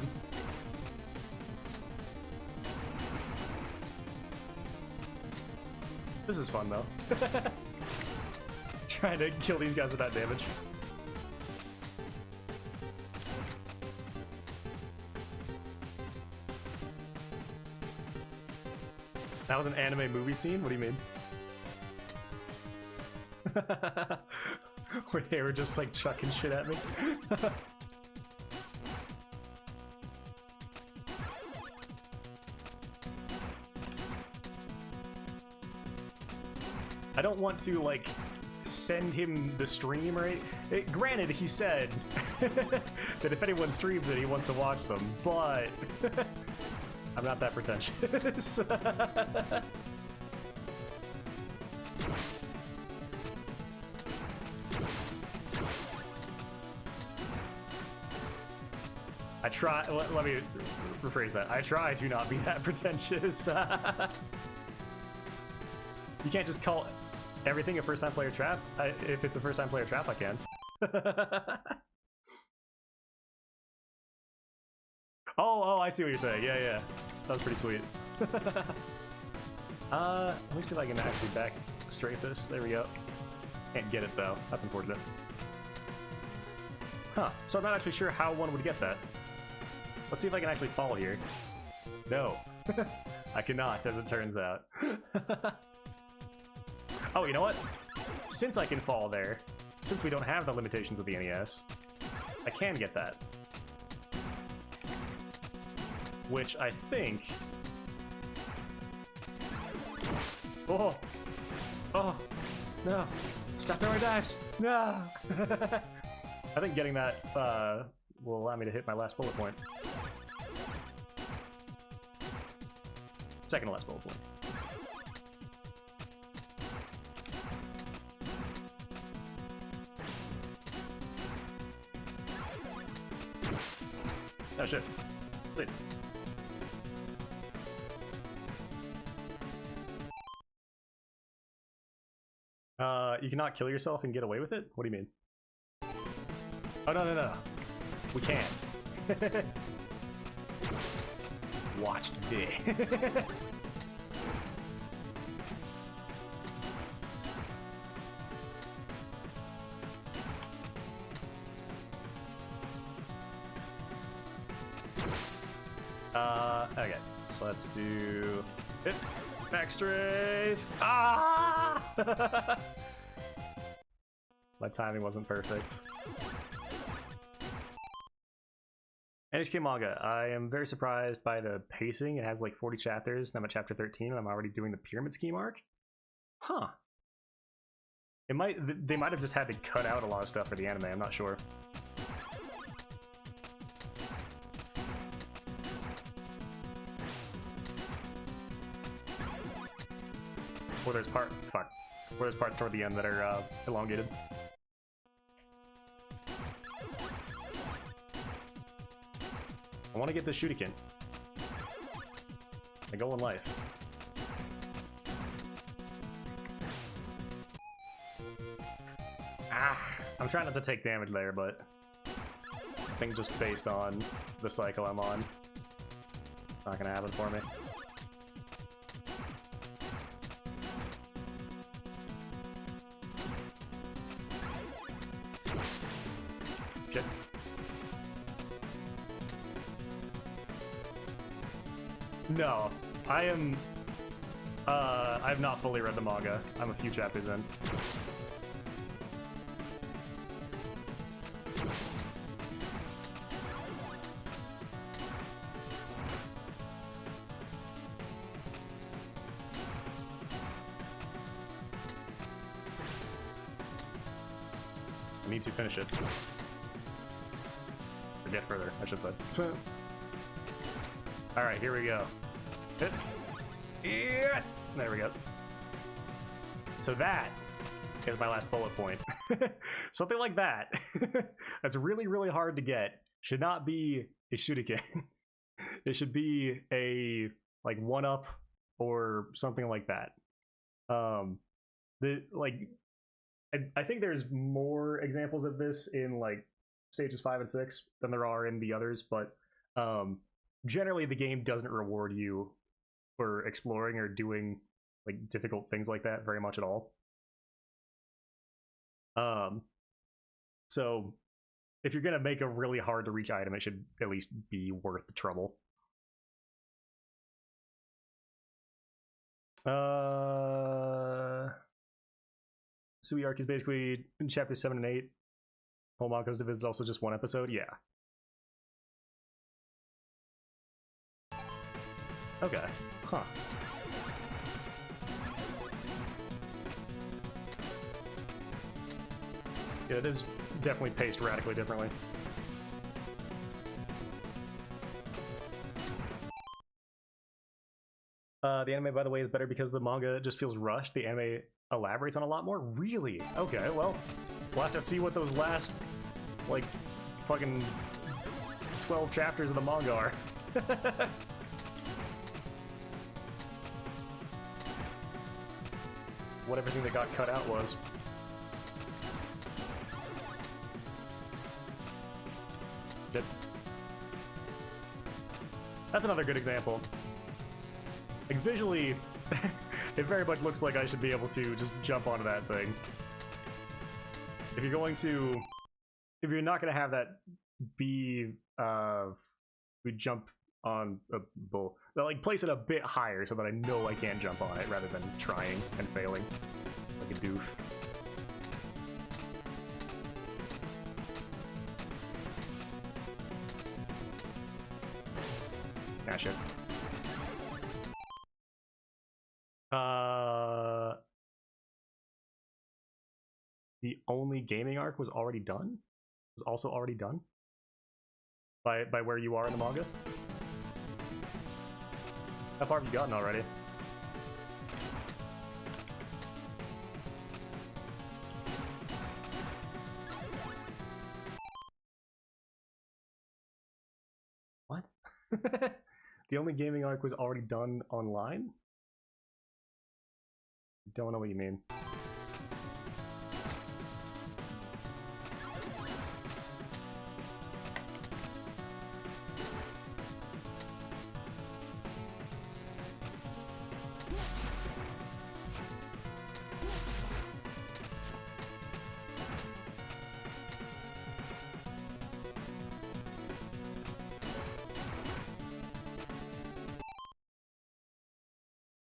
This is fun though. Trying to kill these guys without damage. That was an anime movie scene? What do you mean? Where they were just like chucking shit at me? I don't want to like send him the stream, right? Granted, he said that if anyone streams it, he wants to watch them, but I'm not that pretentious. I try, let me rephrase that. I try to not be that pretentious. You can't just call everything a first-time player trap. If it's a first-time player trap, I can. Oh, I see what you're saying. Yeah. That was pretty sweet. Let me see if I can actually back strafe this. There we go. Can't get it, though. That's unfortunate. Huh. So I'm not actually sure how one would get that. Let's see if I can actually fall here. No. I cannot, as it turns out. Oh, you know what? Since I can fall there, since we don't have the limitations of the NES, I can get that. Which I think... Oh! Oh! No! Stop throwing dives! No! I think getting that will allow me to hit my last bullet point. Second to last bullet point. Oh shit. Wait. You cannot kill yourself and get away with it? What do you mean? Oh, no, no, no. We can't. Watch the day. Okay. So let's do hit, back strafe. Ah! My timing wasn't perfect. NHK manga. I am very surprised by the pacing. It has like 40 chapters, and I'm at chapter 13, and I'm already doing the pyramid scheme arc. Huh. They might have just had to cut out a lot of stuff for the anime, I'm not sure. Or there's parts toward the end that are elongated. I want to get the shuriken. My goal in life. Ah! I'm trying not to take damage there, but I think just based on the cycle I'm on, it's not gonna happen for me. Shit. No, I am. I've not fully read the manga. I'm a few chapters in. I need to finish it. Or get further, I should say. Alright, here we go. Hit. Yeah. There we go. So that is my last bullet point. Something like that. That's really, really hard to get. Should not be a shuriken. It should be a like 1-up or something like that. I think there's more examples of this in like stages 5 and 6 than there are in the others, but generally the game doesn't reward you for exploring or doing like difficult things like that very much at all. So if you're gonna make a really hard to reach item, it should at least be worth the trouble. Sui arc is basically in chapter 7 and 8. Homako's Division is also just one episode. Yeah. Okay. Huh. Yeah, it is definitely paced radically differently. The anime, by the way, is better because the manga just feels rushed. The anime elaborates on a lot more. Really? Okay, well, we'll have to see what those last, like, fucking 12 chapters of the manga are. What everything that got cut out was. Good. That's another good example. Like, visually, it very much looks like I should be able to just jump onto that thing. If you're not going to have that be we jump on a bull. But like place it a bit higher so that I know I can't jump on it rather than trying and failing like a doof. Ah, shit. The only gaming arc was already done? Was also already done? By where you are in the manga? How far have you gotten already? What? The only gaming arc was already done online? Don't know what you mean.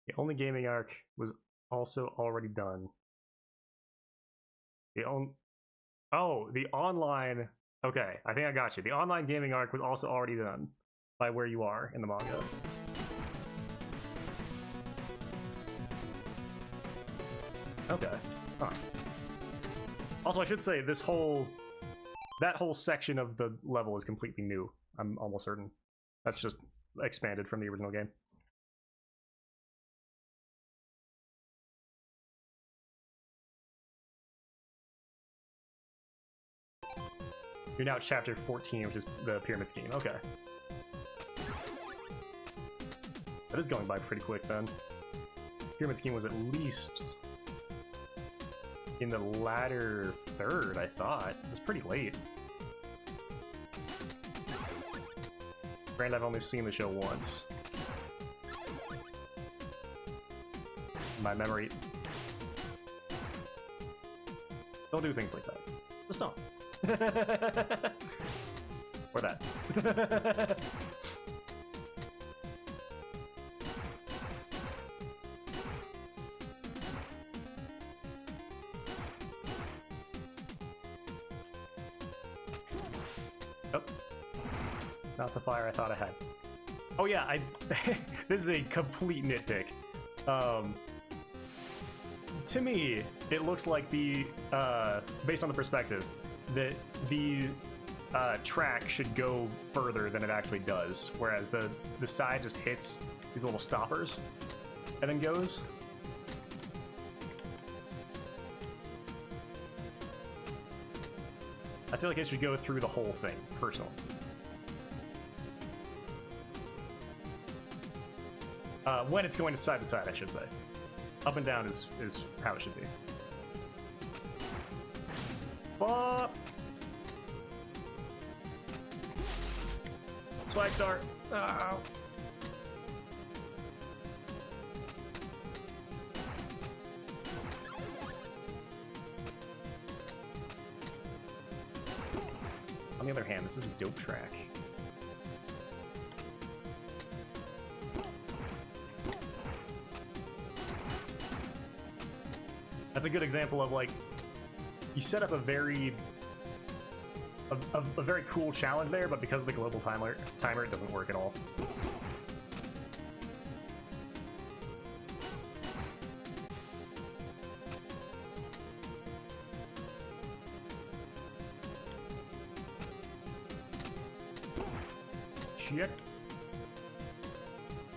The only gaming arc was also already done. The online. Okay, I think I got you. The online gaming arc was also already done by where you are in the manga. Okay. Huh. Also, I should say that whole section of the level is completely new. I'm almost certain. That's just expanded from the original game. You're now at chapter 14, which is the pyramid scheme. Okay. That is going by pretty quick then. Pyramid scheme was at least in the latter third, I thought. It was pretty late. Granted, I've only seen the show once. My memory. Don't do things like that. Just don't. Or that. Oh. Not the fire I thought I had. Oh yeah, this is a complete nitpick. To me, it looks like the, based on the perspective, that the track should go further than it actually does, whereas the side just hits these little stoppers and then goes. I feel like it should go through the whole thing, personally. When it's going side to side, I should say. Up and down is how it should be. Bop! Swag star. Oh. On the other hand, this is a dope track. That's a good example of, like, you set up a very cool challenge there, but because of the global timer, it doesn't work at all. Shit.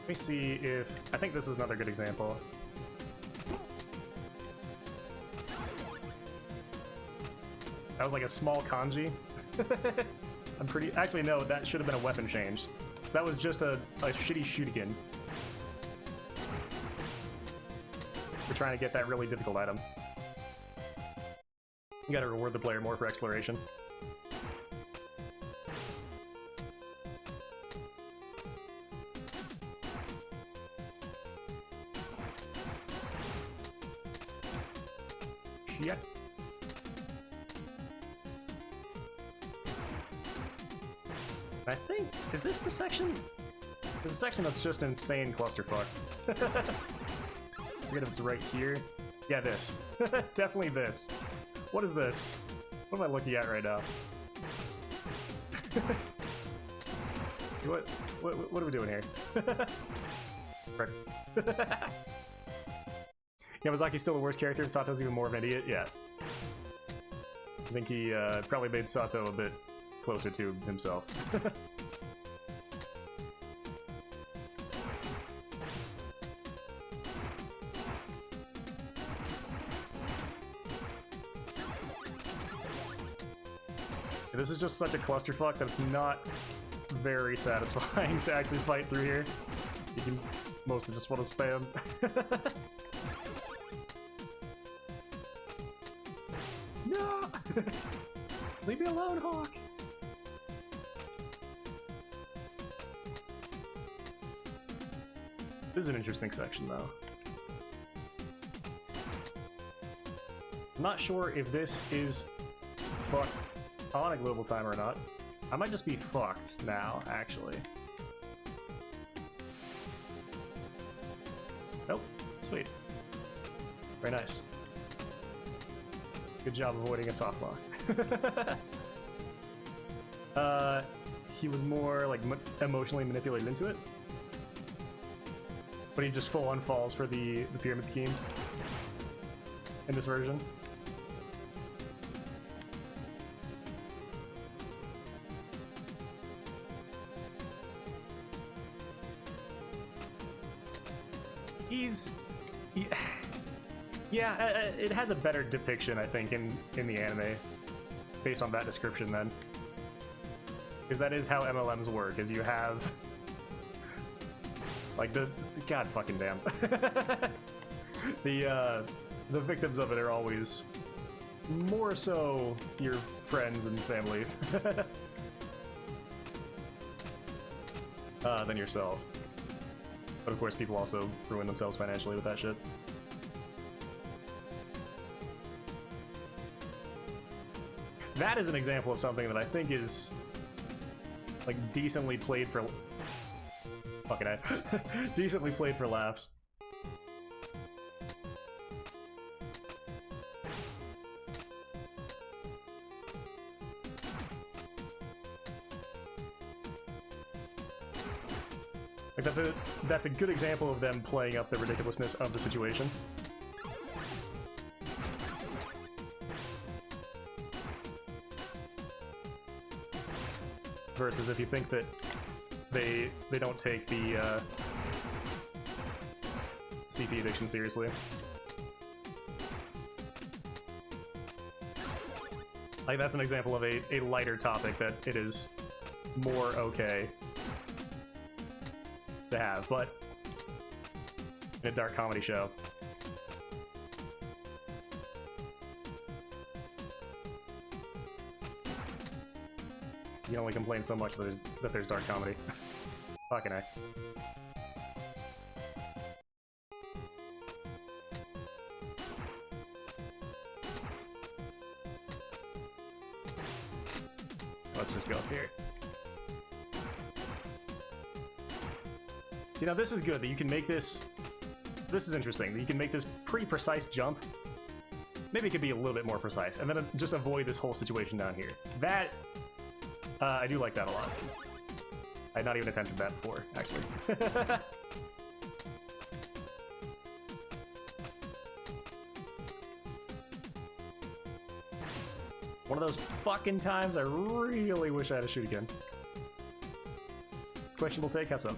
Let me see if... I think this is another good example. That was like a small kanji. I'm pretty... Actually, no, that should have been a weapon change. So that was just a shitty shuriken. We're trying to get that really difficult item. You gotta reward the player more for exploration. Shit. I think, is this the section? There's a section that's just an insane clusterfuck. Forget if it's right here. Yeah, this. Definitely this. What is this? What am I looking at right now? What are we doing here? Frick. Yamazaki's still the worst character and Sato's even more of an idiot? Yeah. I think he probably made Sato a bit closer to himself. This is just such a clusterfuck that it's not very satisfying to actually fight through here. You can mostly just want to spam. No! Leave me alone, Hawk! This is an interesting section, though. I'm not sure if this is fucked on a global timer or not. I might just be fucked now, actually. Nope. Sweet. Very nice. Good job avoiding a softlock. He was more like emotionally manipulated into it, but he just full on falls for the pyramid scheme in this version. Yeah, it has a better depiction, I think, in the anime, based on that description, then. Because that is how MLMs work, is you have... like, God fucking damn. The victims of it are always more so your friends and family than yourself. But of course, people also ruin themselves financially with that shit. That is an example of something that I think is, like, decently played for... Fucking I. Decently played for laughs. Like, that's a good example of them playing up the ridiculousness of the situation. Versus if you think that they don't take the CP addiction seriously. Like, that's an example of a lighter topic that it is more okay to have, but in a dark comedy show. You can only complain so much that there's dark comedy. Fucking heck. Let's just go up here. See, now this is good, that you can make this... This is interesting, that you can make this pretty precise jump. Maybe it could be a little bit more precise, and then just avoid this whole situation down here. That... I do like that a lot. I had not even attempted that before, actually. One of those fucking times I really wish I had a shoot again. Questionable take, have some.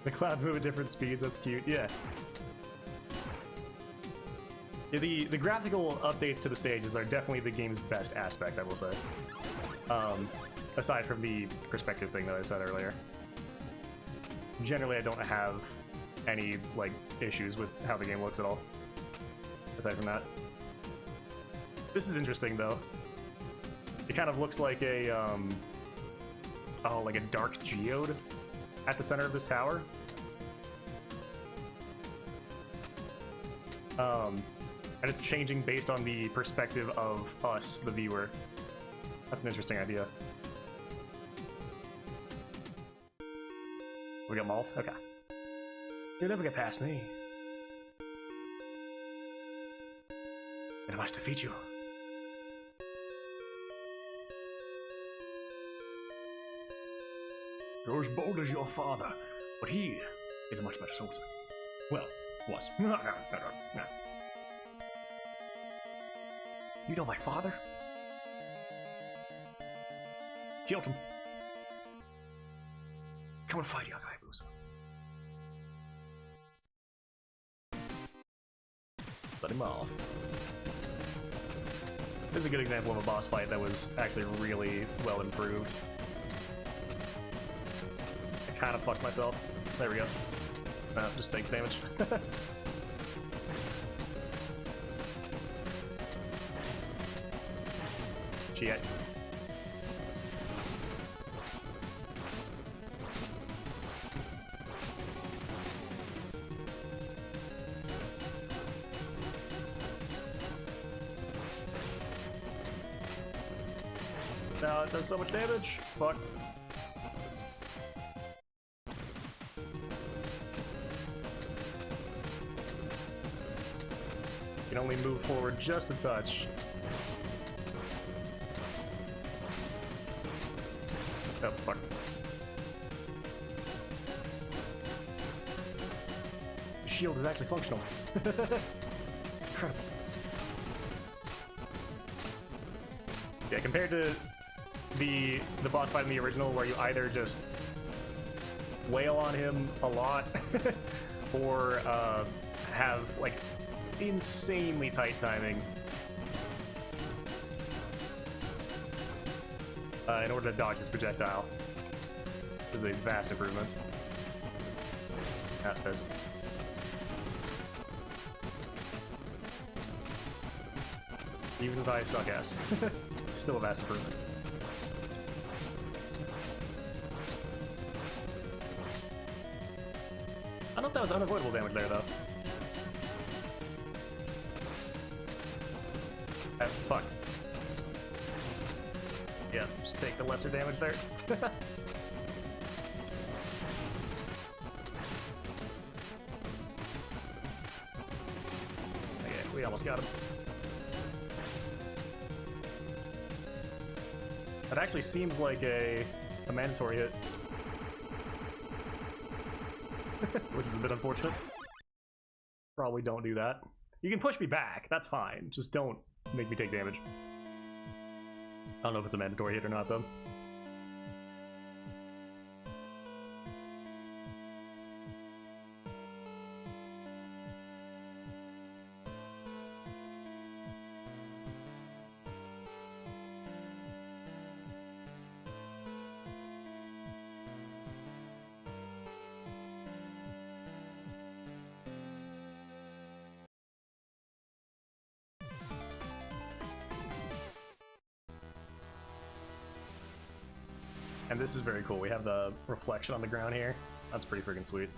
The clouds move at different speeds, that's cute, yeah. The graphical updates to the stages are definitely the game's best aspect, I will say. Aside from the perspective thing that I said earlier. Generally, I don't have any like issues with how the game looks at all. Aside from that, this is interesting though. It kind of looks like a like a dark geode at the center of this tower. And it's changing based on the perspective of us, the viewer. That's an interesting idea. We got Moth? Okay. You'll never get past me. And I must defeat you. You're as bold as your father, but he is a much better sorcerer. Well, was. No. You know my father? Killed him. Come and fight, young Hayabusa. Let him off. This is a good example of a boss fight that was actually really well improved. I kind of fucked myself. There we go. No, just take damage. Shit. Now it does so much damage. Fuck. You can only move forward just a touch. Oh, fuck. The shield is actually functional. It's incredible. Yeah, compared to the boss fight in the original, where you either just wail on him a lot, or have like insanely tight timing in order to dodge his projectile. This is a vast improvement. That's this. Even if I suck ass, still a vast improvement. I don't know if that was unavoidable damage there, though. Fuck. Yeah, just take the lesser damage there. Okay, we almost got him. That actually seems like a mandatory hit. Which is a bit unfortunate. Probably don't do that. You can push me back, that's fine. Just don't make me take damage. I don't know if it's a mandatory hit or not, though. And this is very cool. We have the reflection on the ground here. That's pretty freaking sweet.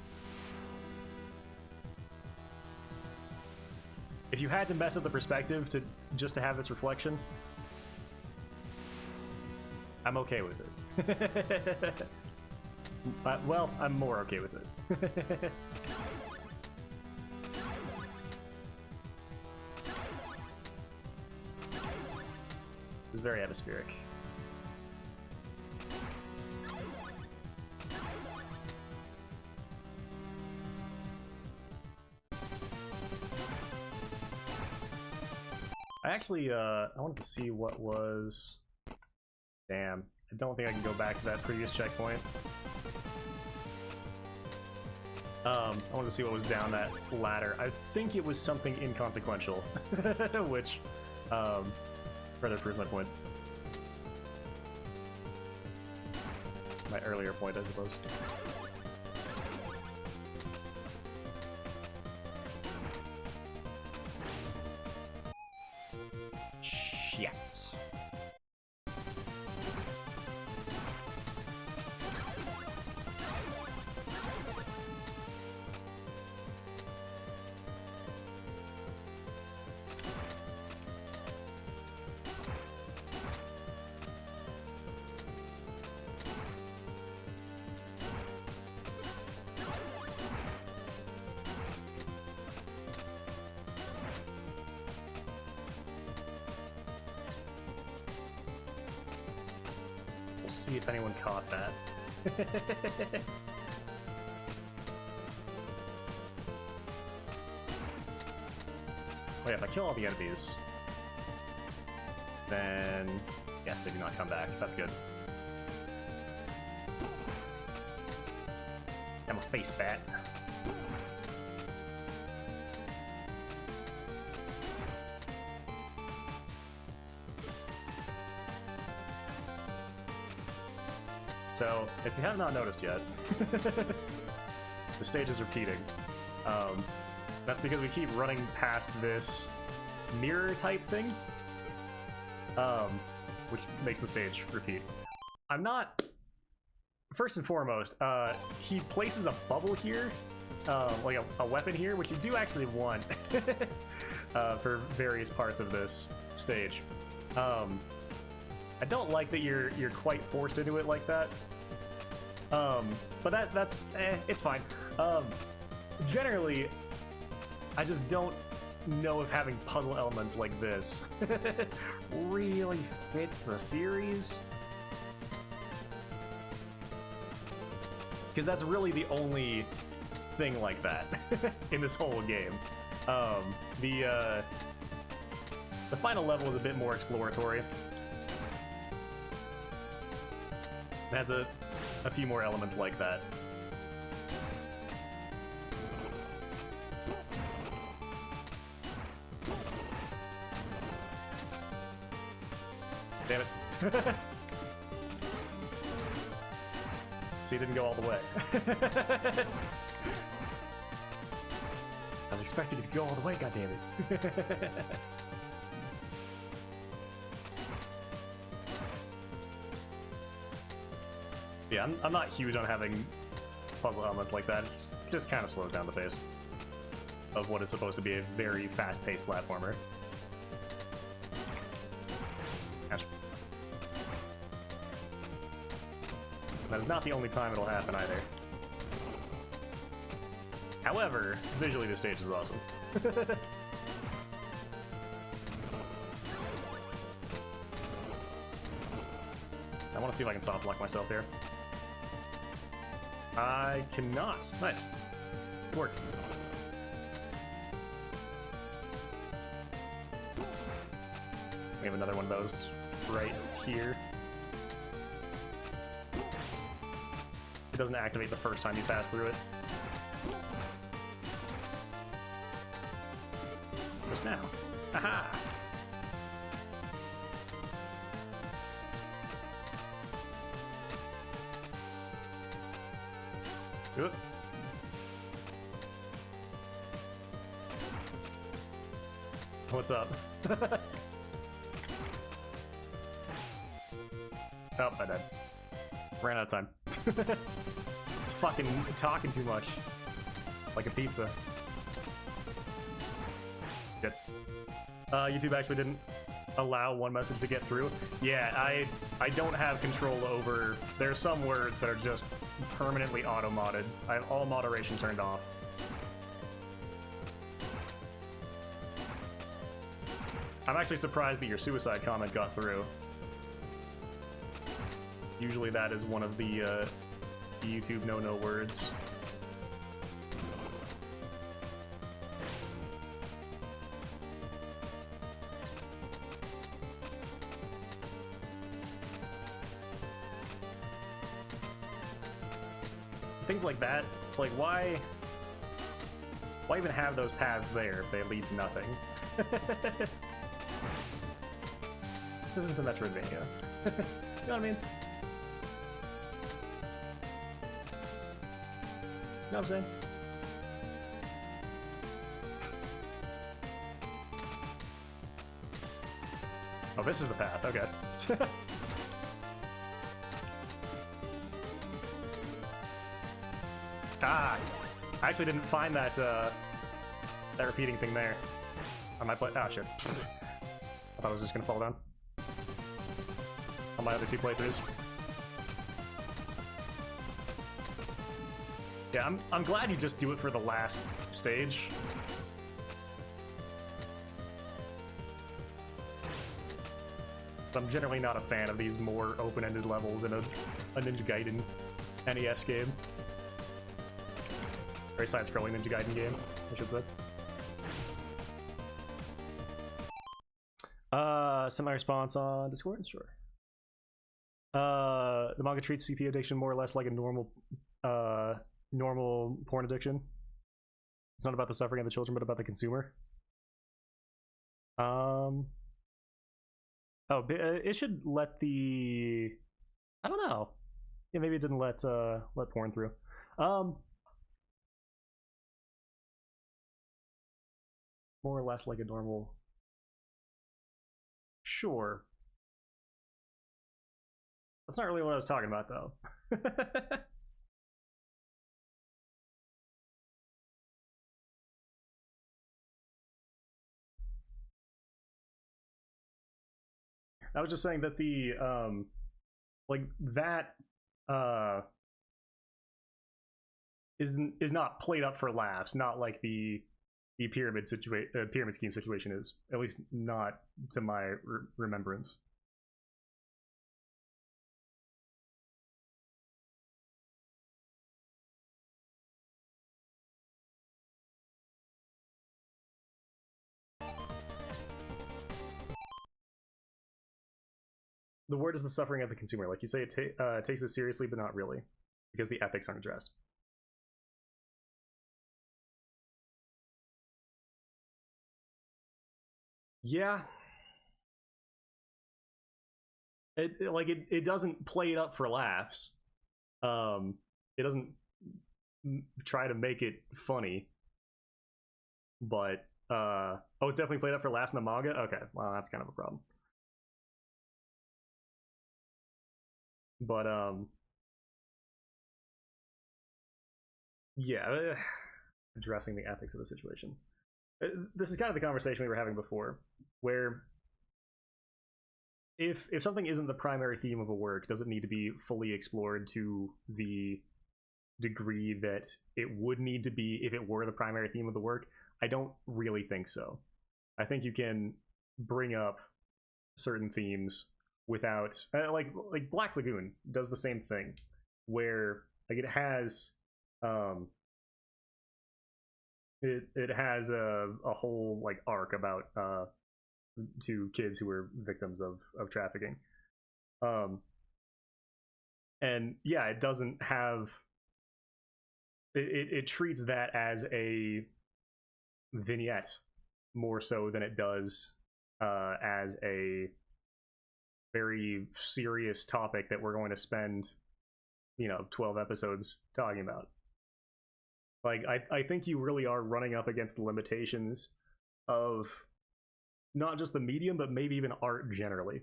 If you had to mess up the perspective just to have this reflection, I'm okay with it. Well, I'm more okay with it. It's very atmospheric. I wanted to see what was... Damn, I don't think I can go back to that previous checkpoint. I wanted to see what was down that ladder. I think it was something inconsequential, which further proves my point. My earlier point, I suppose. Shit. We'll see if anyone caught that. Oh yeah, if I kill all the enemies, then yes, they do not come back. That's good. I'm a face bat. So, if you have not noticed yet, the stage is repeating. That's because we keep running past this mirror type thing, which makes the stage repeat. I'm not... First and foremost, he places a bubble here, like a weapon here, which you do actually want for various parts of this stage. I don't like that you're quite forced into it like that. But that's it's fine. Generally, I just don't know if having puzzle elements like this really fits the series. Because that's really the only thing like that in this whole game. The final level is a bit more exploratory. It has a few more elements like that. Damn it. See, it didn't go all the way. I was expecting it to go all the way, goddammit. Yeah, I'm not huge on having puzzle elements like that. It just kind of slows down the pace of what is supposed to be a very fast-paced platformer. Ouch. That is not the only time it'll happen either. However, visually the stage is awesome. I want to see if I can soft block myself here. I cannot. Nice. Good work. We have another one of those right here. It doesn't activate the first time you pass through it. Just now. Aha! Oop. What's up? Oh, I died. Ran out of time. Just fucking talking too much. Like a pizza. Good. YouTube actually didn't allow one message to get through. Yeah, I don't have control over... There are some words that are just permanently auto-modded. I have all moderation turned off. I'm actually surprised that your suicide comment got through. Usually that is one of the YouTube no-no words. Things like that, it's like, why even have those paths there if they lead to nothing? This isn't a Metroidvania. You know what I mean? You know what I'm saying? Oh, this is the path. Okay. Ah, I actually didn't find that that repeating thing there on my play. Ah, shit. I thought it was just gonna fall down on my other two playthroughs. Yeah, I'm glad you just do it for the last stage. I'm generally not a fan of these more open-ended levels in a Ninja Gaiden NES game. Very side-scrolling Ninja Gaiden game, I should say. Semi-response on Discord? Sure. The manga treats CP addiction more or less like a normal porn addiction. It's not about the suffering of the children, but about the consumer. Oh, it should let the... I don't know. Yeah, maybe it didn't let porn through. More or less like a normal... Sure. That's not really what I was talking about, though. I was just saying that the like that is not played up for laughs, not like the pyramid scheme situation is, at least not to my remembrance. The word is the suffering of the consumer. Like you say, it takes this seriously, but not really, because the ethics aren't addressed. Yeah. It doesn't play it up for laughs. It doesn't try to make it funny. But oh, it's definitely played up for laughs in the manga? Okay, well, that's kind of a problem. But yeah, addressing the ethics of the situation. This is kind of the conversation we were having before, where if something isn't the primary theme of a work, does it need to be fully explored to the degree that it would need to be if it were the primary theme of the work? I don't really think so. I think you can bring up certain themes without like Black Lagoon does the same thing, where like it has it has a whole like arc about two kids who were victims of trafficking, and yeah, it doesn't have it treats that as a vignette more so than it does as a very serious topic that we're going to spend 12 episodes talking about. Like I think you really are running up against the limitations of not just the medium, but maybe even art generally.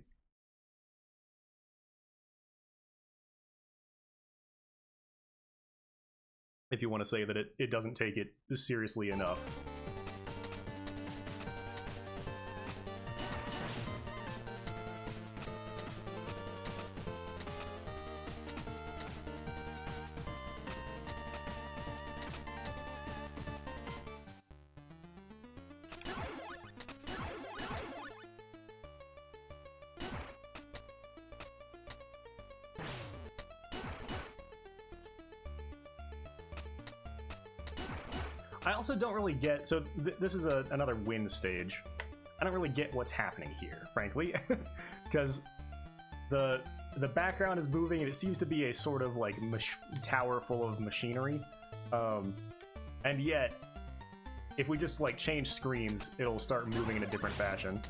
If you want to say that it doesn't take it seriously enough. I also don't really get, so this is another win stage. I don't really get what's happening here, frankly, because the background is moving and it seems to be a sort of like tower full of machinery, and yet if we just like change screens, it'll start moving in a different fashion.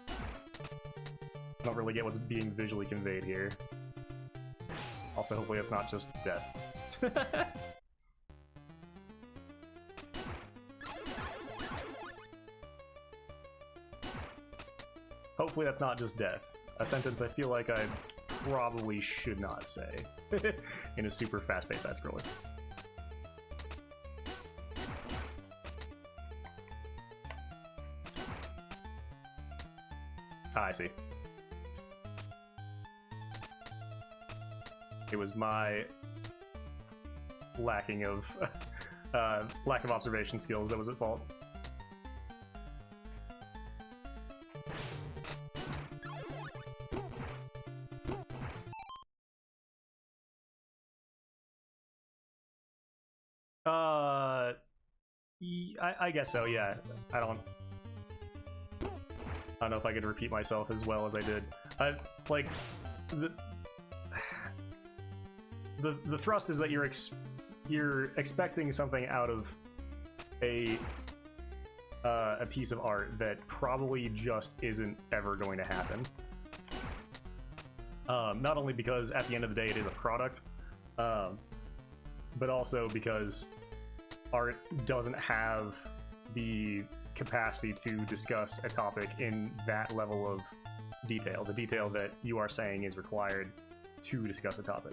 I don't really get what's being visually conveyed here. Also, hopefully it's not just death. Hopefully that's not just death. A sentence I feel like I probably should not say in a super fast-paced side-scroller. Ah, I see. It was my lack of observation skills that was at fault. I guess so, yeah. I don't know if I could repeat myself as well as I did. Like, the thrust is that you're expecting something out of a piece of art that probably just isn't ever going to happen. Not only because at the end of the day it is a product, but also because art doesn't have the capacity to discuss a topic in that level of detail, the detail that you are saying is required to discuss a topic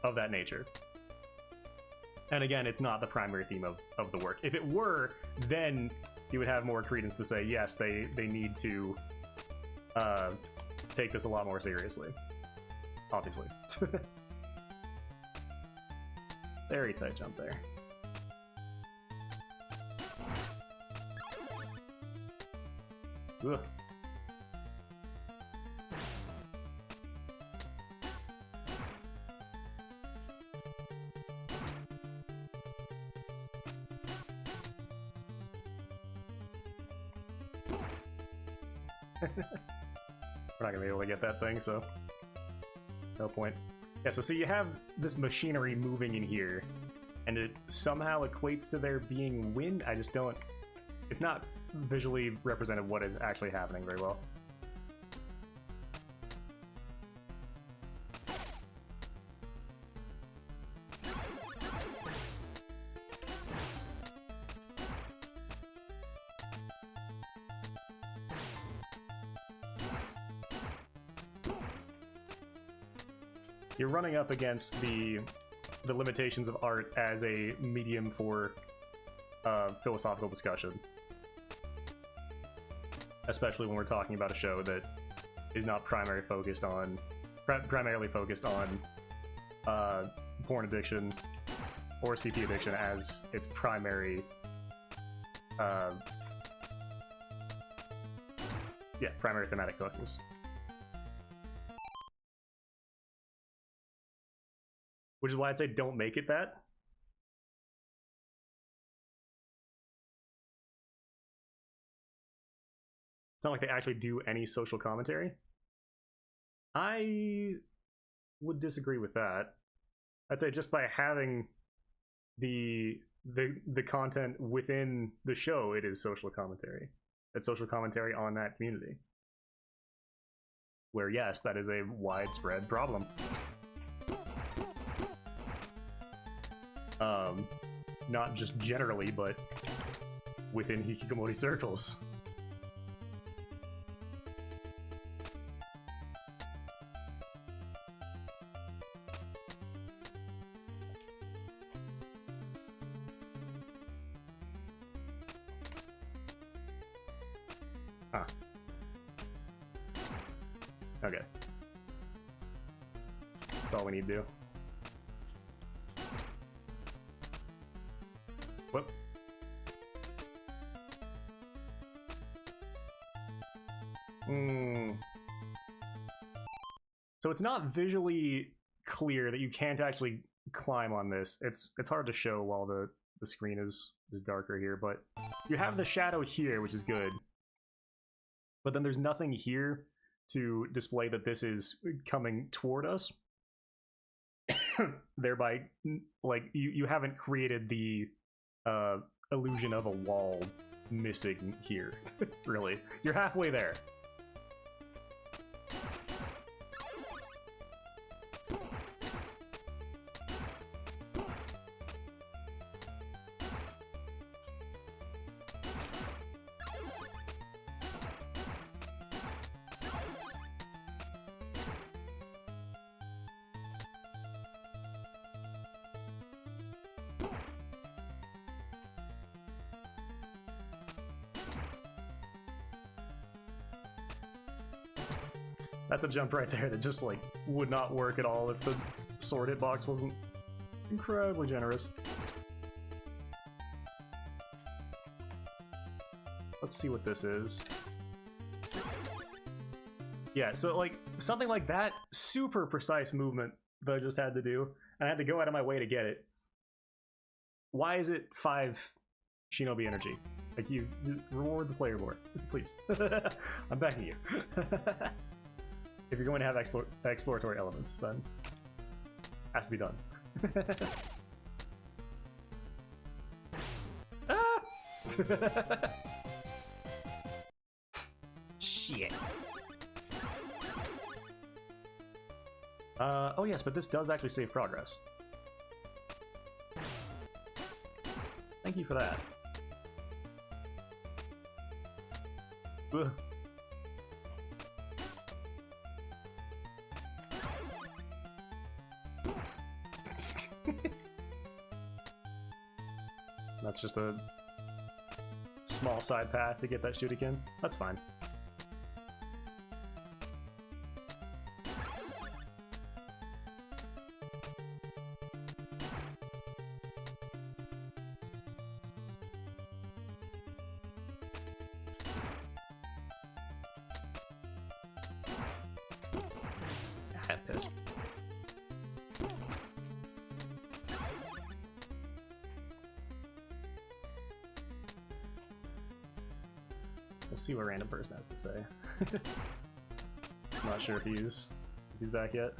of that nature. And again, it's not the primary theme of the work. If it were, then you would have more credence to say, yes, they need to take this a lot more seriously. Obviously. Very tight jump there. Ugh. We're not gonna be able to get that thing, so no point. Yeah, so see, you have this machinery moving in here, and it somehow equates to there being wind. I just don't... It's not visually represented what is actually happening very well. You're running up against the limitations of art as a medium for philosophical discussion, especially when we're talking about a show that is not primarily focused on porn addiction or CP addiction as its primary primary thematic focus. Which is why I'd say don't make it that. It's not like they actually do any social commentary. I would disagree with that. I'd say just by having the content within the show, it is social commentary. It's social commentary on that community. Where yes, that is a widespread problem. Not just generally, but within hikikomori circles. Huh. Okay. That's all we need to do. Whoop. So it's not visually clear that you can't actually climb on this. It's hard to show while the screen is darker here, but you have the shadow here, which is good. But then there's nothing here to display that this is coming toward us. Thereby, like, you haven't created the illusion of a wall missing here, really. You're halfway there. That's a jump right there that just, like, would not work at all if the sword hitbox wasn't incredibly generous. Let's see what this is. Yeah, so, like, something like that, super precise movement that I just had to do, and I had to go out of my way to get it. Why is it 5 Shinobi energy? Like, you reward the player more, please. I'm backing you. If you're going to have exploratory elements, then it has to be done. Ah! Shit. Oh yes, but this does actually save progress. Thank you for that. Ugh. That's just a small side path to get that shuriken. That's fine. Piss. We'll see what random person has to say. I'm not sure if he's back yet.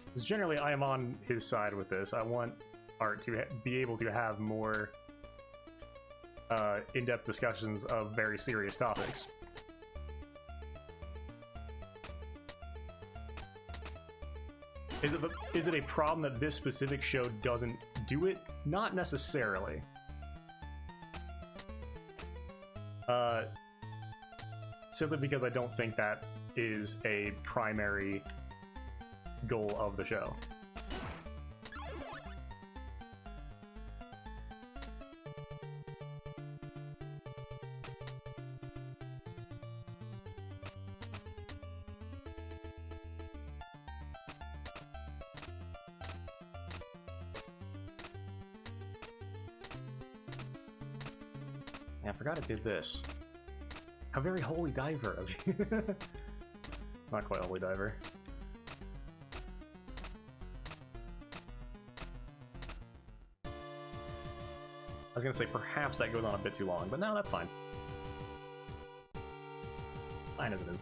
Because generally I am on his side with this. I want Art to be able to have more in-depth discussions of very serious topics. Is it a problem that this specific show doesn't do it? Not necessarily. Simply because I don't think that is a primary goal of the show. Yeah, I forgot it did this. How very holy diver of you. Not quite holy diver. I was gonna say perhaps that goes on a bit too long, but no, that's fine. Fine as it is.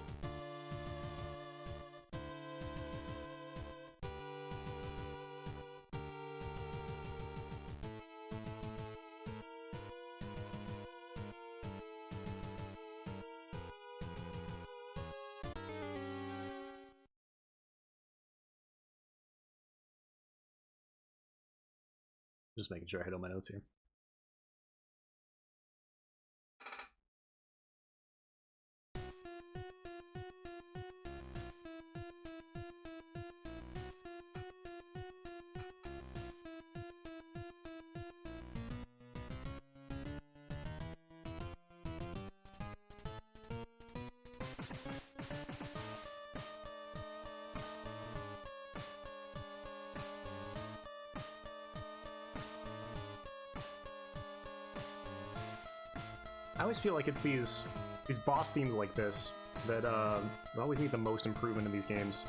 Just making sure I hit all my notes here. I always feel like it's these boss themes like this that always need the most improvement in these games.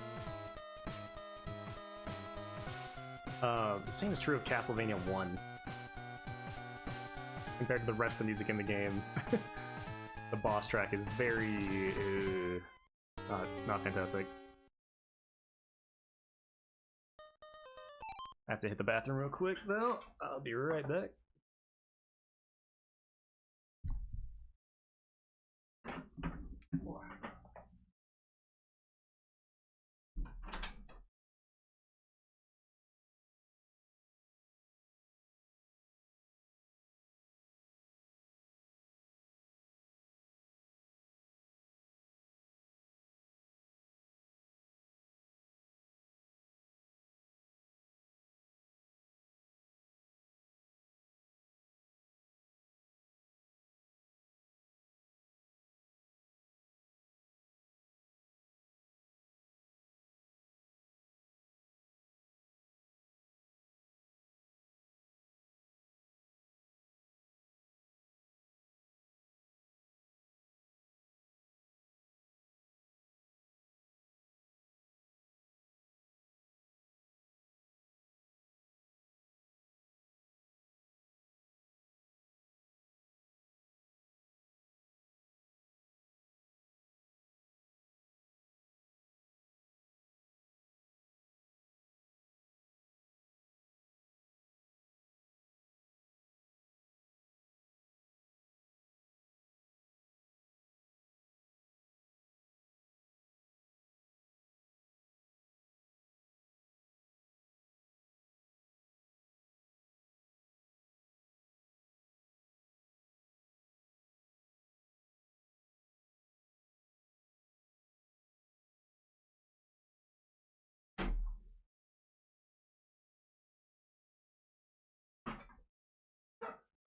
The same is true of Castlevania 1. Compared to the rest of the music in the game, the boss track is very not fantastic. I have to hit the bathroom real quick though. I'll be right back.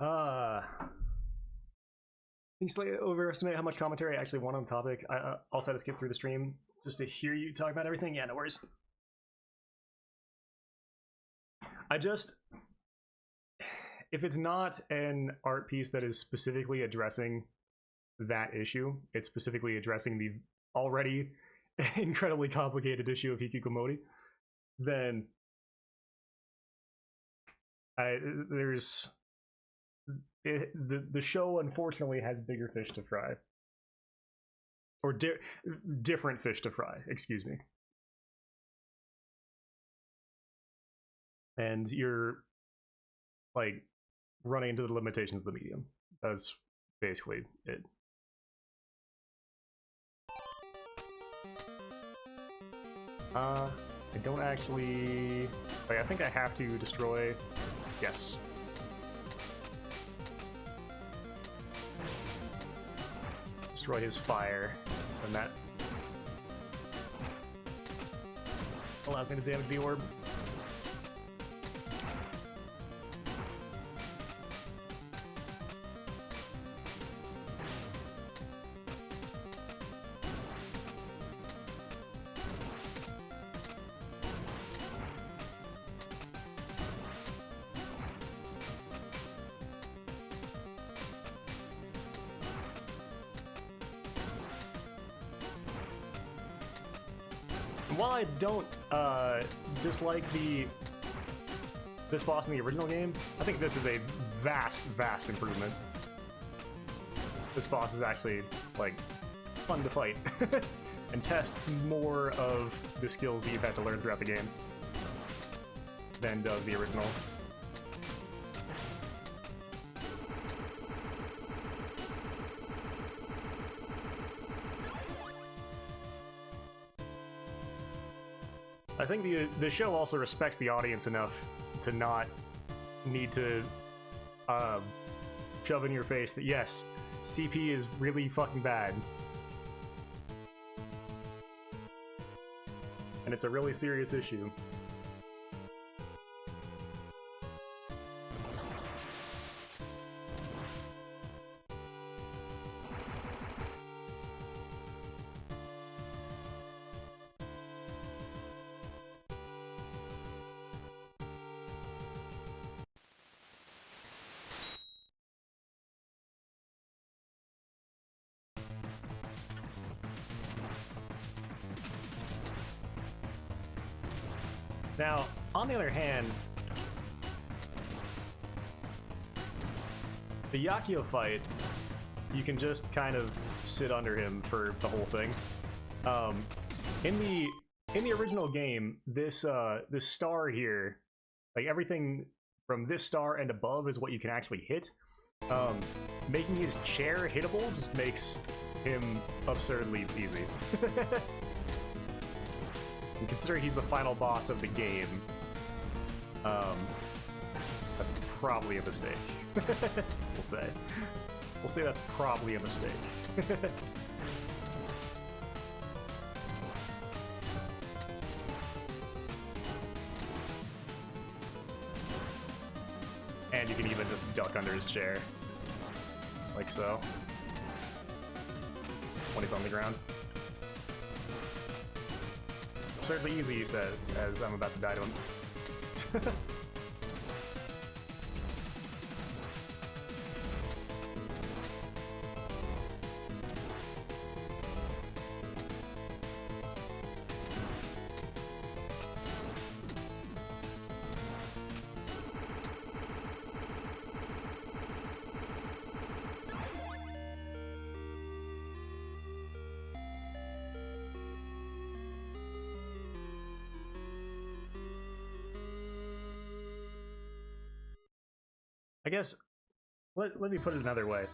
You overestimate how much commentary I actually want on the topic. I also had to skip through the stream just to hear you talk about everything. Yeah, no worries. If it's not an art piece that is specifically addressing that issue, it's specifically addressing the already incredibly complicated issue of hikikomori, then the show unfortunately has bigger fish to fry, or different fish to fry. Excuse me. And you're like running into the limitations of the medium. That's basically it. I don't actually... Like, I think I have to destroy... Yes. Destroy his fire, and that allows me to damage the orb. While I don't dislike this boss in the original game, I think this is a vast improvement. This boss is actually, like, fun to fight, and tests more of the skills that you've had to learn throughout the game than does the original. I think the show also respects the audience enough to not need to shove in your face that, yes, CP is really fucking bad. And it's a really serious issue. Now, on the other hand, the Yakio fight, you can just kind of sit under him for the whole thing. In the original game, this star here, like everything from this star and above is what you can actually hit. Making his chair hittable just makes him absurdly easy. And considering he's the final boss of the game, that's probably a mistake. We'll say that's probably a mistake. And you can even just duck under his chair, like so, when he's on the ground. Absurdly easy, he says, as I'm about to die to him. I guess, let me put it another way.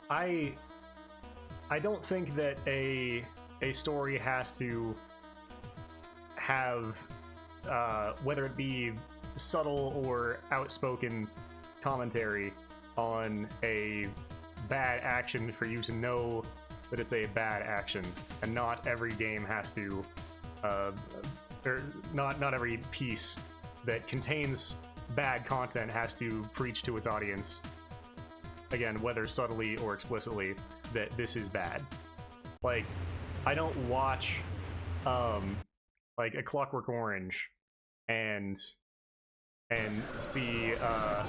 I don't think that a story has to have, whether it be subtle or outspoken commentary on a bad action for you to know that it's a bad action, and not every game has to, or not every piece that contains bad content has to preach to its audience, again, whether subtly or explicitly, that this is bad. Like, I don't watch like A Clockwork Orange and see oh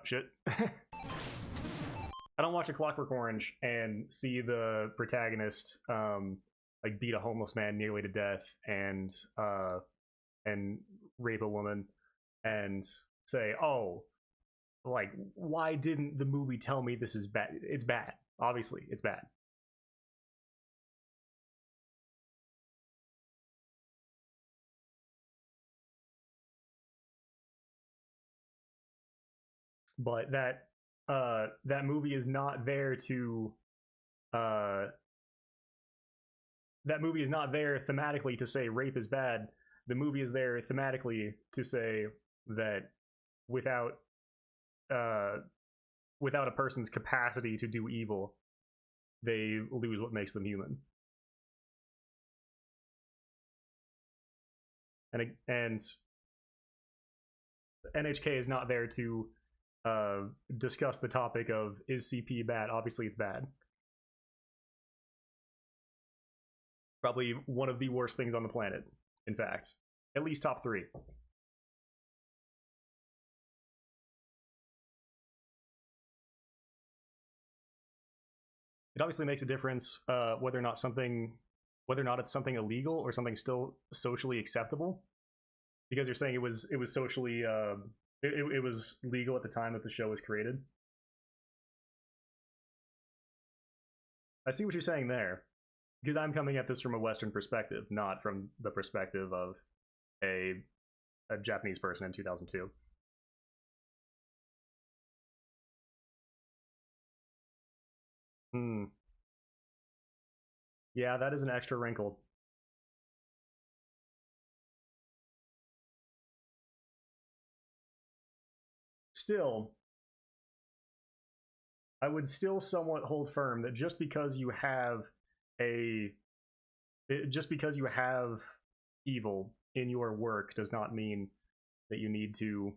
shit. I don't watch A Clockwork Orange and see the protagonist like beat a homeless man nearly to death and rape a woman and say, oh, like, why didn't the movie tell me this is bad? It's bad. Obviously, it's bad. But that movie is not there to that movie is not there thematically to say rape is bad. The movie is there thematically to say that without a person's capacity to do evil, they lose what makes them human. And NHK is not there to discuss the topic of, is CP bad? Obviously it's bad. Probably one of the worst things on the planet, in fact. At least top 3. It obviously makes a difference whether or not it's something illegal or something still socially acceptable. Because you're saying it was socially it was legal at the time that the show was created. I see what you're saying there, because I'm coming at this from a Western perspective, not from the perspective of a Japanese person in 2002. Yeah, that is an extra wrinkle. Still, I would still somewhat hold firm that just because you have evil in your work does not mean that you need to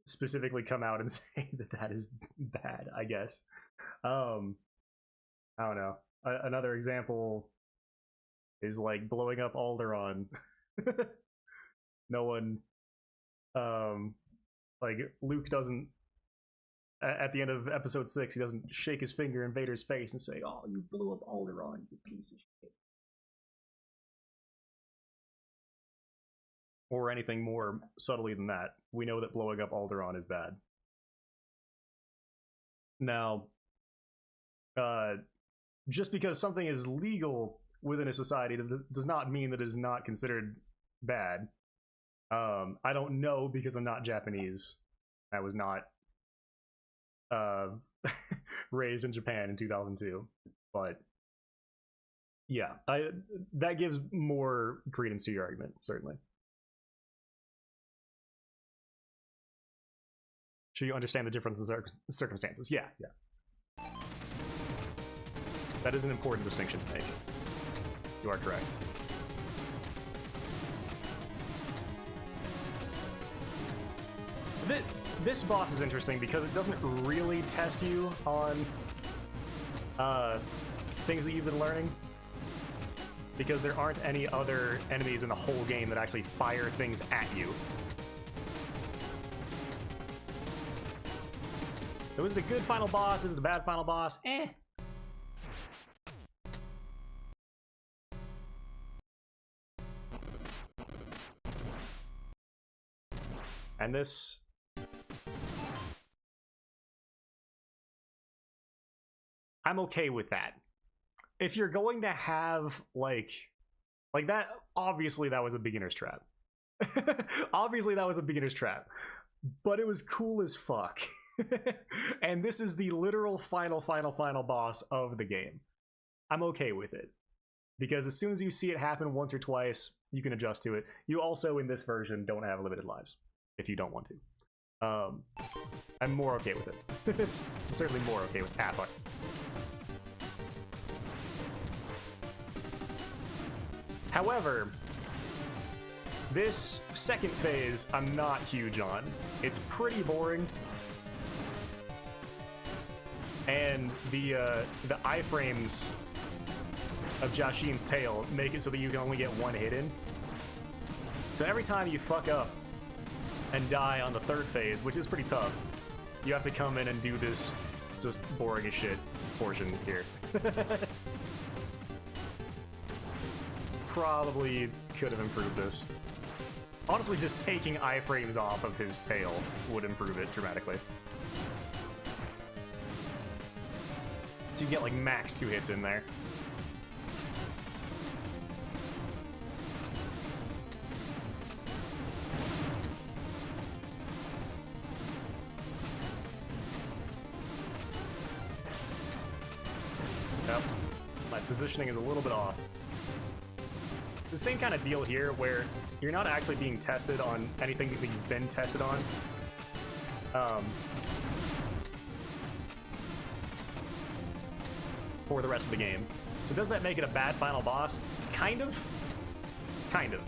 specifically come out and say that that is bad, I guess. I don't know. Another example is like blowing up Alderaan. No one, like Luke doesn't, at the end of episode 6, he doesn't shake his finger in Vader's face and say, oh, you blew up Alderaan, you piece of shit. Or anything more subtly than that. We know that blowing up Alderaan is bad. Now, just because something is legal within a society does not mean that it is not considered bad. I don't know because I'm not Japanese. I was not raised in Japan in 2002. But yeah, that gives more credence to your argument, certainly. Sure you understand the difference in circumstances. Yeah. That is an important distinction to make. You are correct. This boss is interesting because it doesn't really test you on things that you've been learning. Because there aren't any other enemies in the whole game that actually fire things at you. So is it a good final boss? Is it a bad final boss? Eh. And this... I'm okay with that. If you're going to have, like that, obviously that was a beginner's trap. Obviously that was a beginner's trap. But it was cool as fuck. And this is the literal final boss of the game. I'm okay with it. Because as soon as you see it happen once or twice, you can adjust to it. You also, in this version, don't have limited lives. If you don't want to. I'm more okay with it. I'm certainly more okay with that. However, this second phase I'm not huge on. It's pretty boring. And the iframes of Jashin's tail make it so that you can only get one hit in. So every time you fuck up and die on the third phase, which is pretty tough, you have to come in and do this just boring as shit portion here. Probably could have improved this. Honestly, just taking iframes off of his tail would improve it dramatically. So you get like max 2 hits in there. Yep. My positioning is a little bit off. The same kind of deal here where you're not actually being tested on anything that you've been tested on. For the rest of the game. So does that make it a bad final boss? Kind of. Kind of.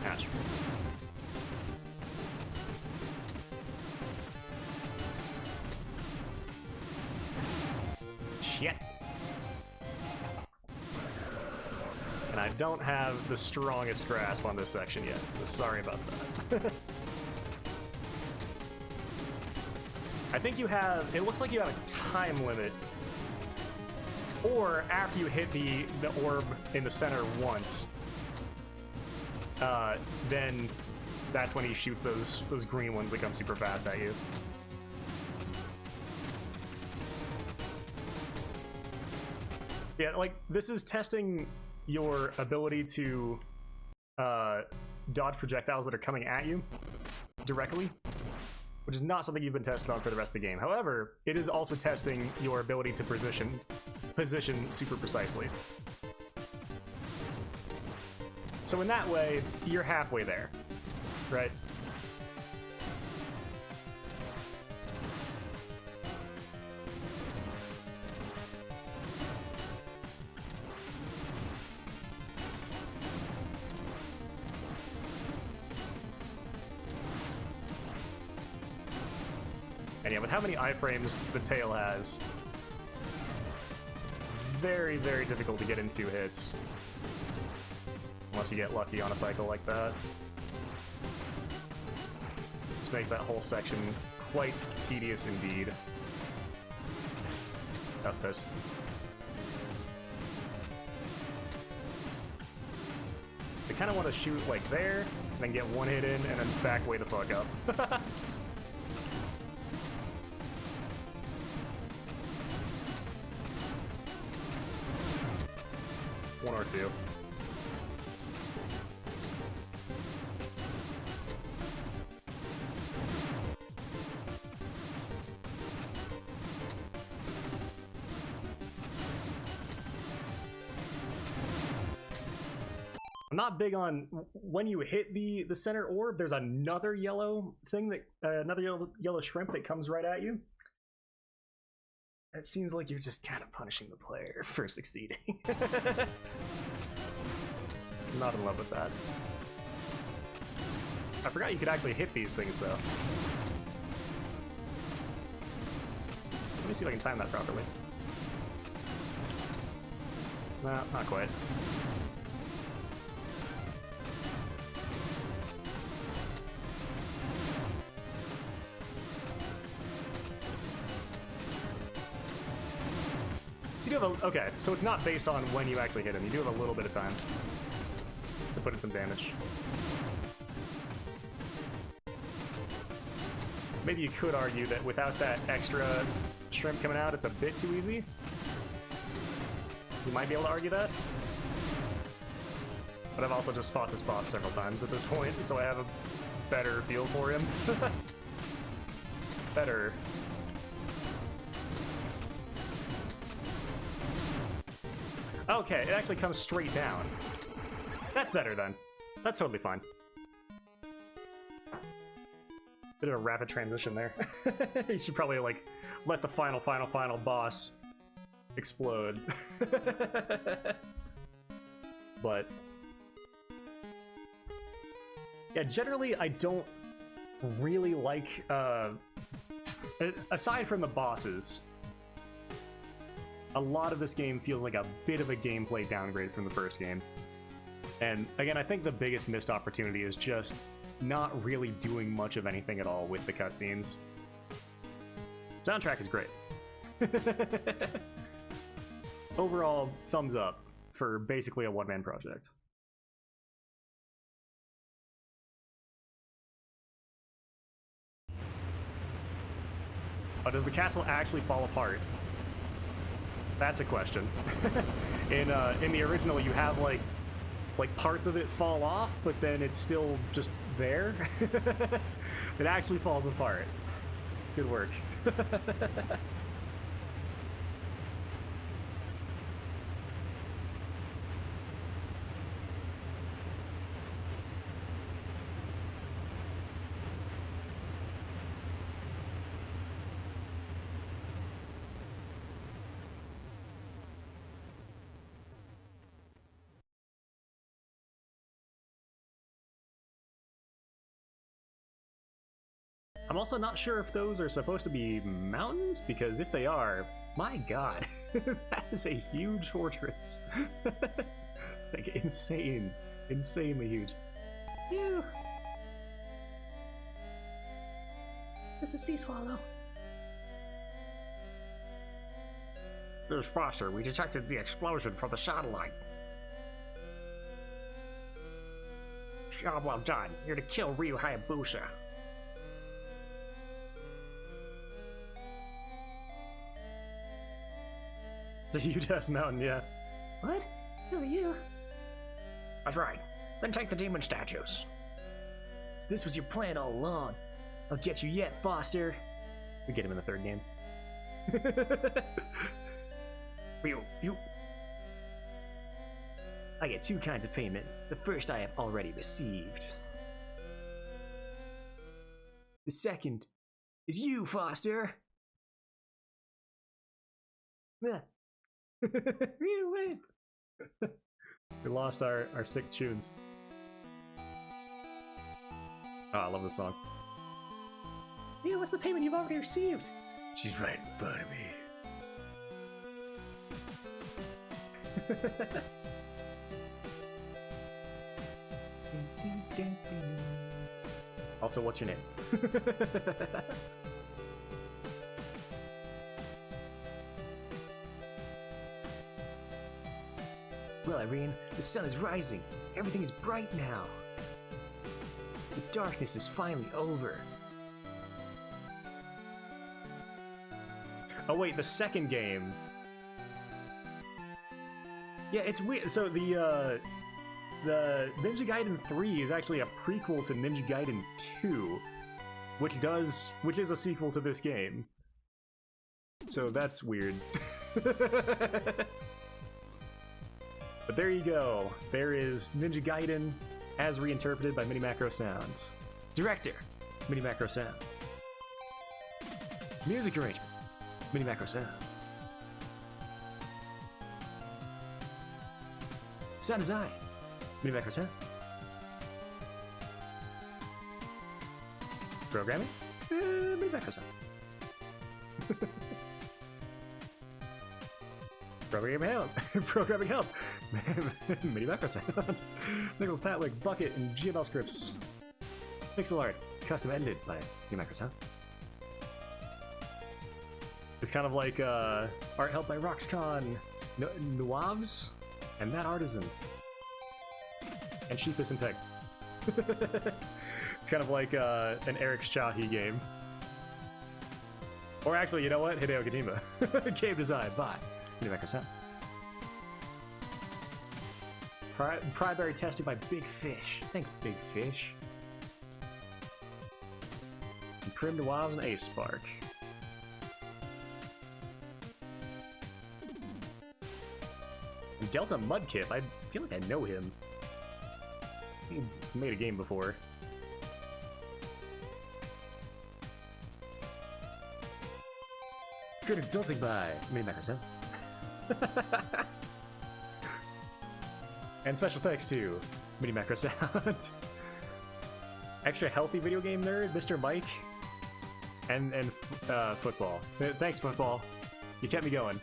Ouch. Shit. And I don't have the strongest grasp on this section yet, so sorry about that. I think you have, it looks like you have a time limit. Or after you hit the orb in the center once, then that's when he shoots those green ones that come super fast at you. Yeah, like, this is testing your ability to dodge projectiles that are coming at you directly, which is not something you've been tested on for the rest of the game. However, it is also testing your ability to position super precisely. So in that way, you're halfway there, right? And yeah, with how many iframes the tail has, very, very difficult to get in 2 hits. Unless you get lucky on a cycle like that. This makes that whole section quite tedious indeed. Got this. I kind of want to shoot like there, then get 1 hit in, and then back way the fuck up. 1 or 2. I'm not big on when you hit the center orb, there's another yellow thing that another yellow shrimp that comes right at you. It seems like you're just kind of punishing the player for succeeding. I'm not in love with that. I forgot you could actually hit these things, though. Let me see if I can time that properly. No, not quite. So you do have a, okay, so it's not based on when you actually hit him. You do have a little bit of time to put in some damage. Maybe you could argue that without that extra shrimp coming out, it's a bit too easy. You might be able to argue that. But I've also just fought this boss several times at this point, so I have a better feel for him. Better. Okay, it actually comes straight down. That's better then. That's totally fine. Bit of a rapid transition there. You should probably like let the final boss explode. But yeah, generally I don't really like aside from the bosses, a lot of this game feels like a bit of a gameplay downgrade from the first game. And again, I think the biggest missed opportunity is just not really doing much of anything at all with the cutscenes. Soundtrack is great. Overall, thumbs up for basically a one-man project. Oh, does the castle actually fall apart? That's a question. In the original, you have like parts of it fall off, but then it's still just there. It actually falls apart. Good work. I'm also not sure if those are supposed to be mountains, because if they are, my god, that is a huge fortress. Like, insanely huge. Ew. This is Sea Swallow. This is Foster. We detected the explosion from the satellite. Job well done. You're to kill Ryu Hayabusa. It's a huge-ass mountain, yeah. What? Who are you? That's right. Then take the demon statues. So this was your plan all along. I'll get you yet, Foster. We get him in the third game. You. I get two kinds of payment. The first I have already received. The second is you, Foster. We lost our sick tunes. Oh, I love this song. Yeah, what's the payment you've already received? She's right in front of me. Also, what's your name? Well, Irene, the sun is rising. Everything is bright now. The darkness is finally over. Oh wait, the second game. Yeah, it's weird. So the Ninja Gaiden 3 is actually a prequel to Ninja Gaiden 2, which is a sequel to this game. So that's weird. But there you go. There is Ninja Gaiden as reinterpreted by MiniMacro Sound. Director, MiniMacro Sound. Music arrangement, MiniMacro Sound. Sound design, MiniMacro Sound. Programming, MiniMacro Sound. Programming help. MiniMacro Sound. Nicholas Patwick, Bucket, and GML scripts. Pixel art, custom edited by MiniMacro Sound. It's kind of like art help by Roxcon, Nuavs, and That Artisan, and Sheepus and Peg. It's kind of like an Eric Chahi game. Or actually, you know what? Hideo Kojima. Game design by MiniMacro Sound. Primary tested by Big Fish. Thanks, Big Fish. And Prim Nuavs and Ace Spark. And Delta Mudkip, I feel like I know him. I think he's made a game before. Created something by MiniMacro. And special thanks to MiniMacro Sound. Extra healthy video game nerd, Mr. Mike, and football. Thanks, football. You kept me going.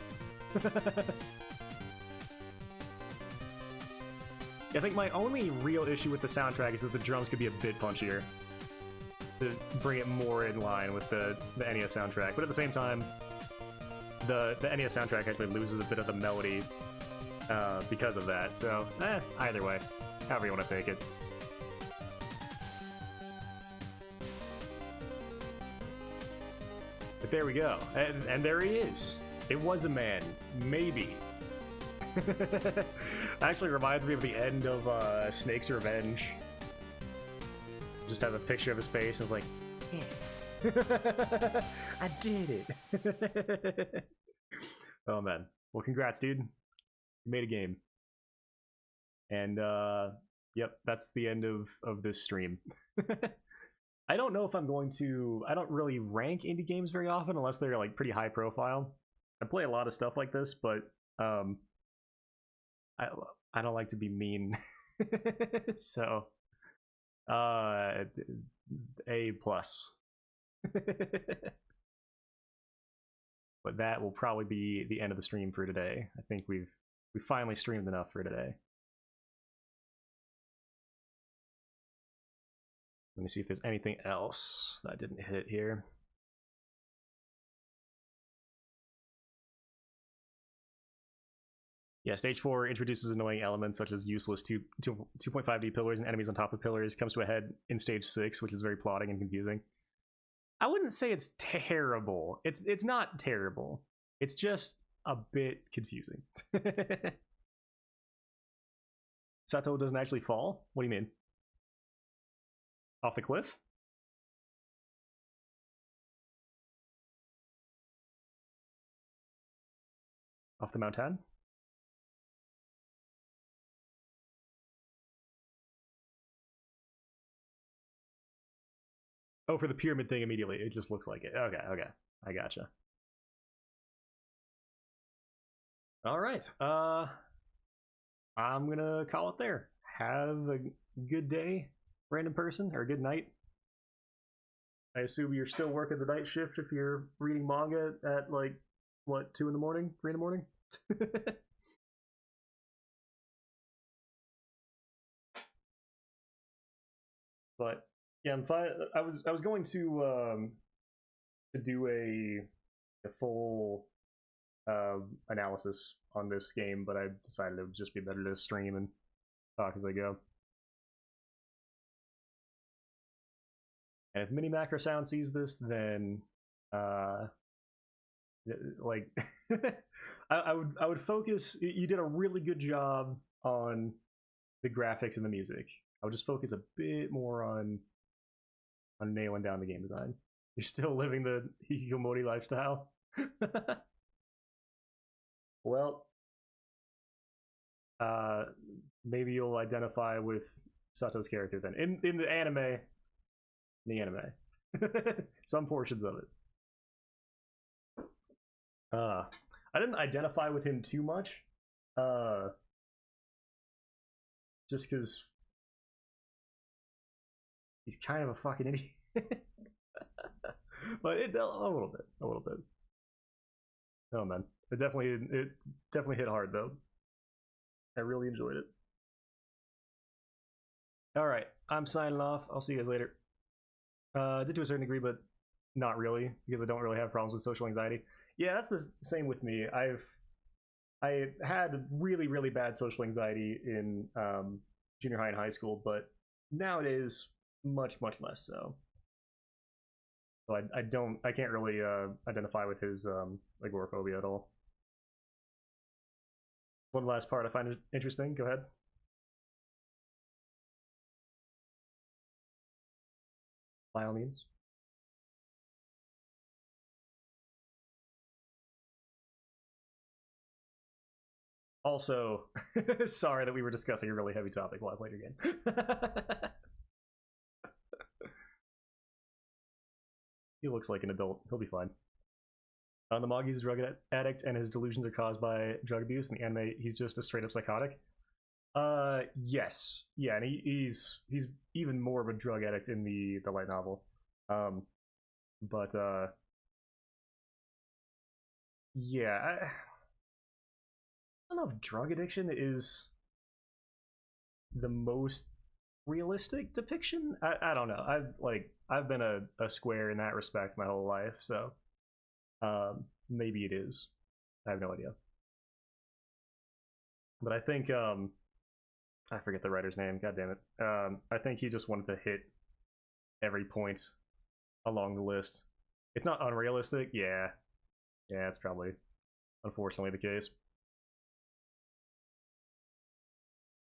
I think my only real issue with the soundtrack is that the drums could be a bit punchier to bring it more in line with the NES soundtrack. But at the same time, the NES soundtrack actually loses a bit of the melody because of that. So, either way, however you want to take it. But there we go. And there he is. It was a man. Maybe. Actually reminds me of the end of Snake's Revenge. Just have a picture of his face and it's like, yeah. I did it. Oh man. Well, congrats, dude. You made a game. And yep, that's the end of this stream. I don't know if I'm going to... I don't really rank indie games very often unless they're like pretty high profile. I play a lot of stuff like this, but I don't like to be mean. So A+. But that will probably be the end of the stream for today. I think we finally streamed enough for today. Let me see if there's anything else that I didn't hit here. Yeah, stage 4 introduces annoying elements such as useless 2.5D pillars and enemies on top of pillars. Comes to a head in stage 6, which is very plotting and confusing. I wouldn't say it's terrible. It's not terrible. It's just a bit confusing. Sato doesn't actually fall? What do you mean? Off the cliff? Off the mountain? Oh, for the pyramid thing immediately. It just looks like it. Okay. I gotcha. Alright. I'm gonna call it there. Have a good day, random person, or good night. I assume you're still working the night shift if you're reading manga at like, what, 2 in the morning? 3 in the morning? But yeah, I'm fine. I was going to do a full analysis on this game, but I decided it would just be better to stream and talk as I go. And if MiniMacro Sound sees this, then like I would focus. You did a really good job on the graphics and the music. I would just focus a bit more on nailing down the game design. You're still living the hikikomori lifestyle. Well, maybe you'll identify with Sato's character then in the anime. Some portions of it. I didn't identify with him too much, just because he's kind of a fucking idiot. But a little bit. Oh man, it definitely hit hard though. I really enjoyed it. All right, I'm signing off. I'll see you guys later. Did to a certain degree, but not really, because I don't really have problems with social anxiety. Yeah, that's the same with me. I had really bad social anxiety in junior high and high school, but nowadays much less so. So I can't really identify with his agoraphobia at all. One last part I find interesting. Go ahead. By all means. Also, sorry that we were discussing a really heavy topic while I played your game. He looks like an adult. He'll be fine. The manga, he's a drug addict, and his delusions are caused by drug abuse. In the anime, he's just a straight up psychotic. Yes, yeah, and he's even more of a drug addict in the light novel. But yeah, I don't know if drug addiction is the most realistic depiction. I don't know. I've been a square in that respect my whole life, so maybe it is. I have no idea. But I think I forget the writer's name. God damn it. I think he just wanted to hit every point along the list. It's not unrealistic. Yeah, it's probably unfortunately the case.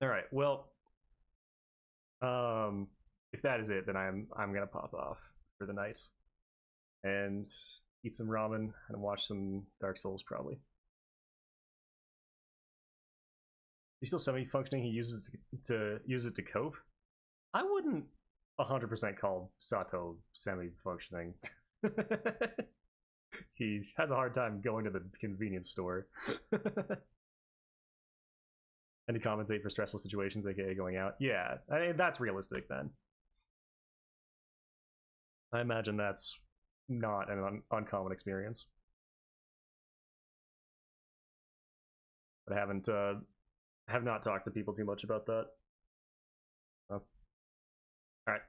All right. Well, if that is it, then I'm gonna pop off for the night and eat some ramen and watch some Dark Souls probably. He's still semi-functioning. He uses it to cope. I wouldn't 100% call Sato semi-functioning. He has a hard time going to the convenience store. And to compensate for stressful situations, aka going out. Yeah, I mean, that's realistic then. I imagine that's not an uncommon experience. But I have not talked to people too much about that. Oh. All right.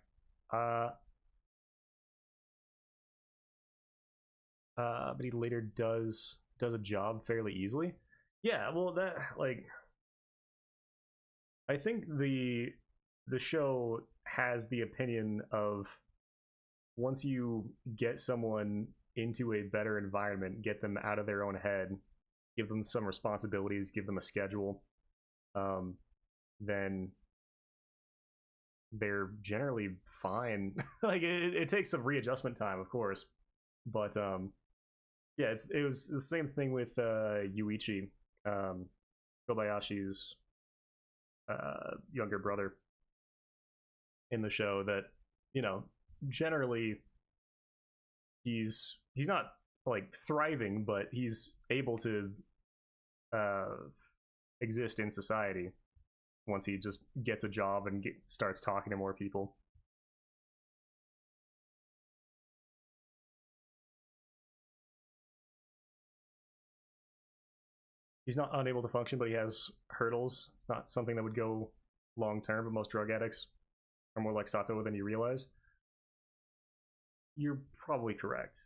But he later does a job fairly easily. Yeah, well, that like, I think the show has the opinion of once you get someone into a better environment, get them out of their own head, give them some responsibilities, give them a schedule, then they're generally fine. Like it takes some readjustment time, of course, but yeah, it was the same thing with Yuichi, Kobayashi's younger brother in the show. That, you know, generally he's not like thriving, but he's able to exist in society once he just gets a job and starts talking to more people. He's not unable to function, but he has hurdles. It's not something that would go long term, but most drug addicts are more like Sato than you realize. You're probably correct.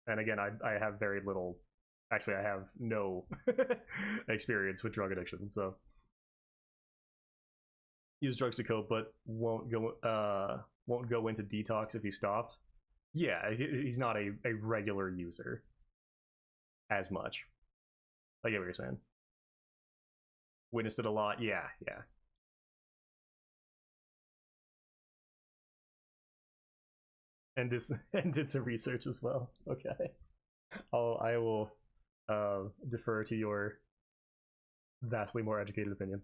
And again, I have very little, actually I have no experience with drug addiction, so use drugs to cope, but won't go into detox if he stopped. Yeah, he's not a regular user as much. I get what you're saying. Witnessed it a lot. Yeah. And did some research as well. Okay. I will defer to your vastly more educated opinion.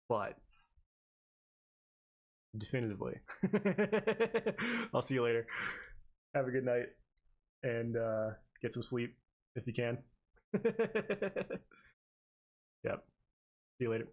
But definitively, I'll see you later. Have a good night and get some sleep if you can. Yep. See you later.